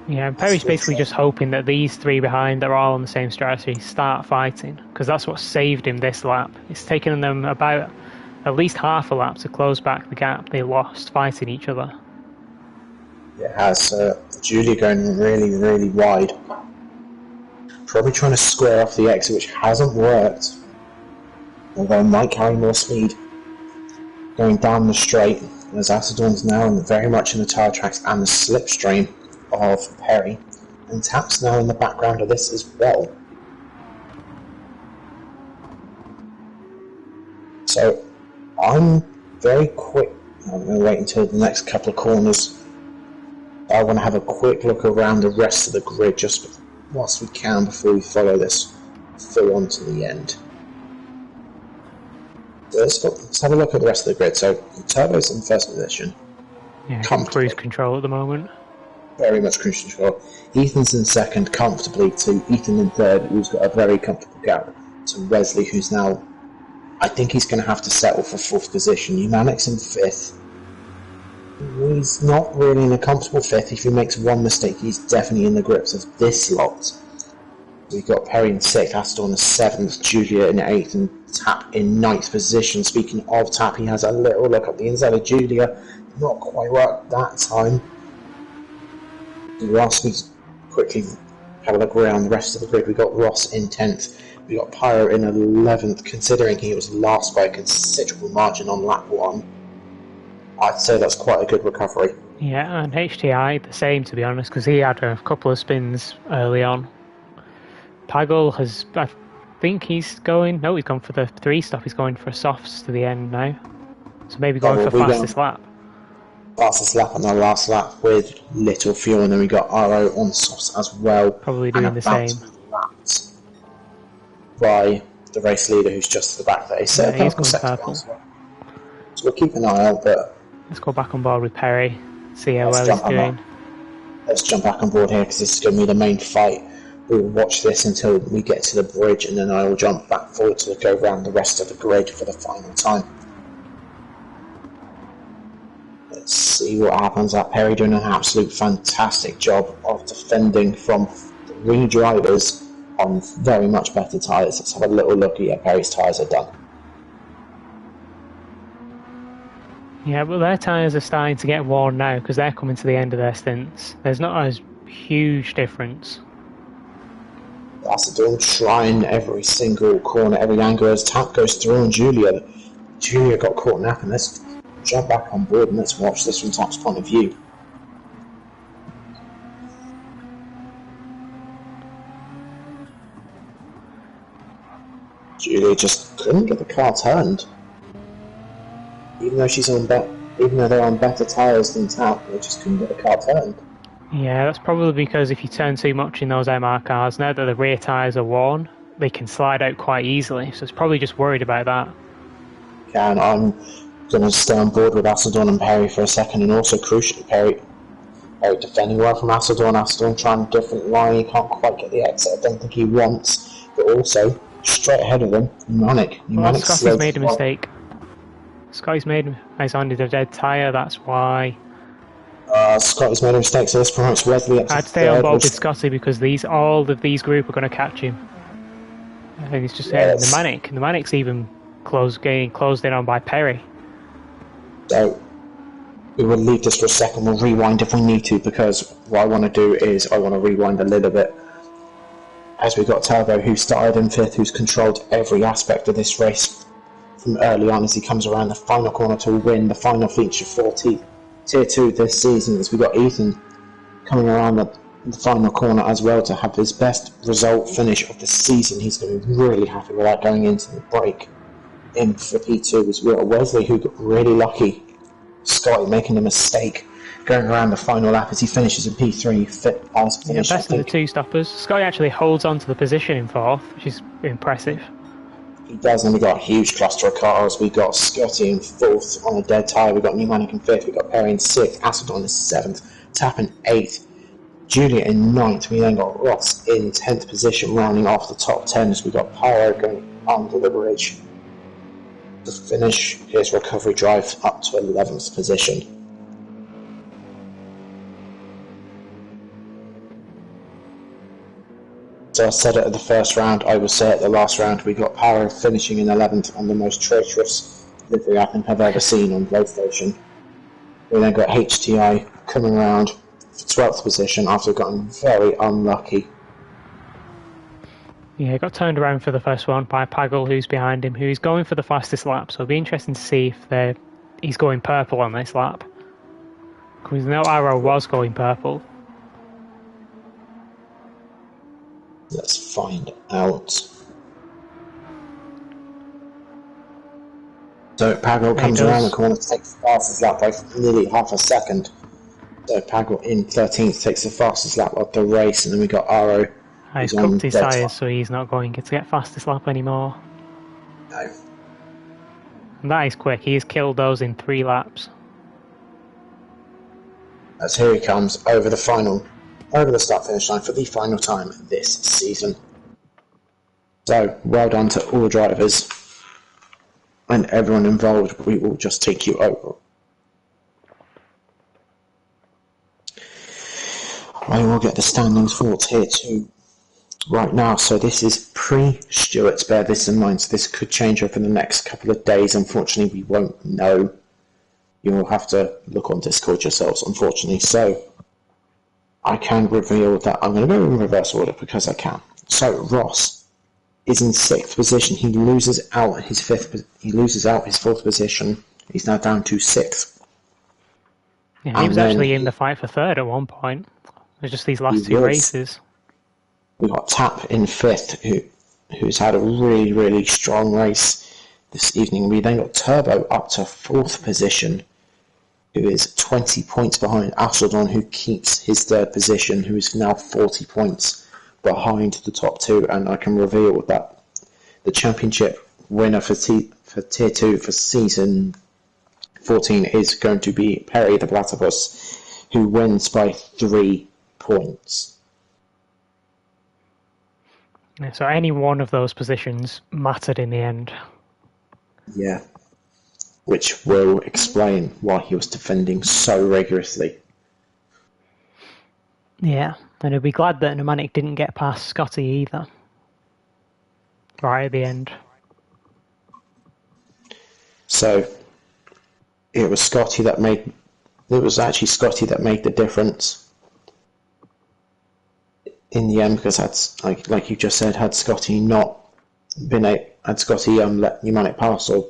Yeah, and Perry's basically just hoping that these 3 behind that are all on the same strategy start fighting, because that's what saved him this lap. It's taken them about at least half a lap to close back the gap they lost fighting each other. It has. Julia going really, really wide. Probably trying to square off the exit, which hasn't worked. Although might carry more speed. Going down the straight, as Acedon's now very much in the tyre tracks and the slipstream of Perry, and Tap's now in the background of this as well. So I'm very quick. I'm going to wait until the next couple of corners. I want to have a quick look around the rest of the grid just whilst we can before we follow this full on to the end. So let's have a look at the rest of the grid. So Turbo's in first position. Yeah, cruise control at the moment. Very much cruise control. Ethan's in second comfortably to Ethan in third, who's got a very comfortable gap to Wesley, who's now, I think he's going to have to settle for 4th position. Pneumatic's in 5th. He's not really in a comfortable 5th. If he makes one mistake, he's definitely in the grips of this lot. We've got Perry in 6th, Astor in 7th, Julia in 8th, and Tap in 9th position. Speaking of Tap, he has a little look at the inside of Julia. Not quite worked that time. Whilst we quickly have a look around the rest of the grid, we got Ross in 10th. We got Pyro in 11th, considering he was last by a considerable margin on lap 1. I'd say that's quite a good recovery. Yeah, and HTI the same, to be honest, because he had a couple of spins early on. Pagel has, I think he's going, no, he's gone for the 3 stop, he's going for softs to the end now. So maybe going for fastest lap. Fastest lap on the last lap with little fuel, and then we got Aero on softs as well. Probably doing the same. By the race leader who's just to the back there. Yeah, he's going purple. So we'll keep an eye out, but... Let's go back on board with Perry, see how well he's doing. Let's jump back on board here, because this is going to be the main fight. We'll watch this until we get to the bridge, and then I will jump back forward to go around the rest of the grid for the final time. Let's see what happens. Perry doing an absolute fantastic job of defending from 3 drivers on very much better tyres. Let's have a little look at Perry's tyres are done. Yeah, but their tyres are starting to get worn now because they're coming to the end of their stints. There's not a huge difference. That's the door, trying every single corner, every angle as Tap goes through on Julia. Julia got caught napping. Let's jump back on board and let's watch this from Tap's point of view. Julia just couldn't get the car turned. Even though they're on better tyres than Tap, they just couldn't get the car turned. Yeah, that's probably because if you turn too much in those MR cars, now that the rear tyres are worn, they can slide out quite easily, so it's probably just worried about that. Yeah, and I'm going to stay on board with Acedon and Perry for a second, and also crucially Perry defending well from Acedon trying a different line, he can't quite get the exit, I don't think he wants, but also straight ahead of him, Pneumatic. Scotty's made a mistake. Scotty's made he's on a dead tyre, that's why. Scotty's made a mistake, so this promotes Wesley up to I'd stay on third. board with Scotty because all of these group are going to catch him. I think it's just Yes. the Manic's even getting closed in on by Perry. So we will leave this for a second. We'll rewind if we need to, because what I want to do is I want to rewind a little bit. As we got Turbo, who started in 5th, who's controlled every aspect of this race from early on as he comes around the final corner to win the final feature for Tier 2 this season, as we got Ethan coming around the final corner as well to have his best result finish of the season. He's going to be really happy with that going into the break in for P2, as we got Wesley, who got really lucky. Scotty making a mistake going around the final lap as he finishes in P3. Best of the two stoppers. Scotty actually holds on to the position in 4th, which is impressive. He does, and we got a huge cluster of cars. We got Scotty in 4th on a dead tyre. We got Pneumatic in 5th. We got Perry in 6th. Aceton in 7th. Tap in 8th. Julia in 9th. We then got Ross in 10th position, rounding off the top 10 as we got Pyro going under the bridge to finish his recovery drive up to 11th position. So I said it at the first round, I will say it at the last round. We got Pyro finishing in 11th on the most treacherous livery I think I've ever seen on PlayStation. We then got HTI coming around for 12th position after getting very unlucky. Yeah, got turned around for the first one by Pagel, who's behind him, who's going for the fastest lap. So it'll be interesting to see if he's going purple on this lap. Because we know Aero was going purple. Let's find out. So Pagel comes around the corner, takes the fastest lap by nearly half a second. So Pagel in 13th takes the fastest lap of the race, and then we got Aero. He's cooked his tyres, so he's not going to get fastest lap anymore. No. And that is quick. He has killed those in 3 laps. As here he comes over the start finish line for the final time this season. So well done to all drivers and everyone involved. We will just take you over. I will get the standings for Tier 2 right now. So this is pre-Stewart's, bear this in mind. So this could change over the next couple of days. Unfortunately, we won't know. You'll have to look on Discord yourselves, unfortunately. So I can reveal that I'm going to go in reverse order because I can. So Ross is in 6th position. He loses out his 4th position. He's now down to 6th. Yeah, he was actually in the fight for 3rd at one point. It was just these last 2 races. We got Tap in 5th, who's had a really, really strong race this evening. We then got Turbo up to 4th position, who is 20 points behind Asildon, who keeps his 3rd position, who is now 40 points behind the top 2. And I can reveal that the championship winner for Tier 2 for season 14 is going to be Perry the Platypus, who wins by 3 points. Yeah, so any one of those positions mattered in the end. Yeah. Which will explain why he was defending so rigorously. Yeah, and he'll be glad that Pneumatic didn't get past Scotty either. Right at the end. So it was actually Scotty that made the difference in the end, because like you just said, had Scotty let Pneumatic pass, or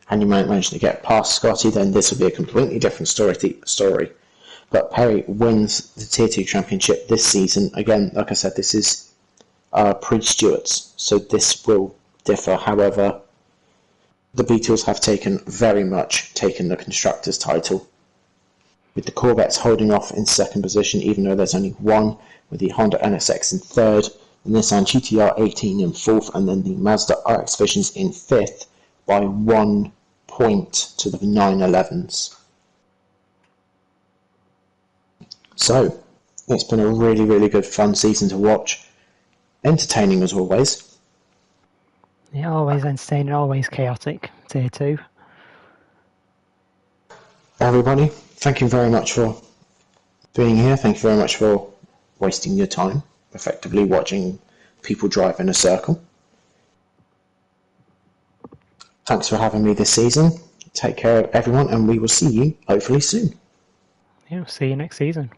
had Pneumatic managed to get past Scotty, then this would be a completely different story. But Perry wins the Tier 2 championship this season. Again, like I said, this is pre-Stewart's, so this will differ. However, the Beatles have very much taken the Constructors' title, with the Corvettes holding off in 2nd position, even though there's only one, with the Honda NSX in 3rd, the Nissan GTR 18 in 4th, and then the Mazda RX Visions in 5th by 1 point to the 911s. So, it's been a really, really good fun season to watch. Entertaining as always. Yeah, always entertaining, always chaotic. Tier 2. Everybody, thank you very much for being here. Thank you very much for wasting your time, effectively watching people drive in a circle. Thanks for having me this season. Take care of everyone, and we will see you hopefully soon. Yeah, see you next season.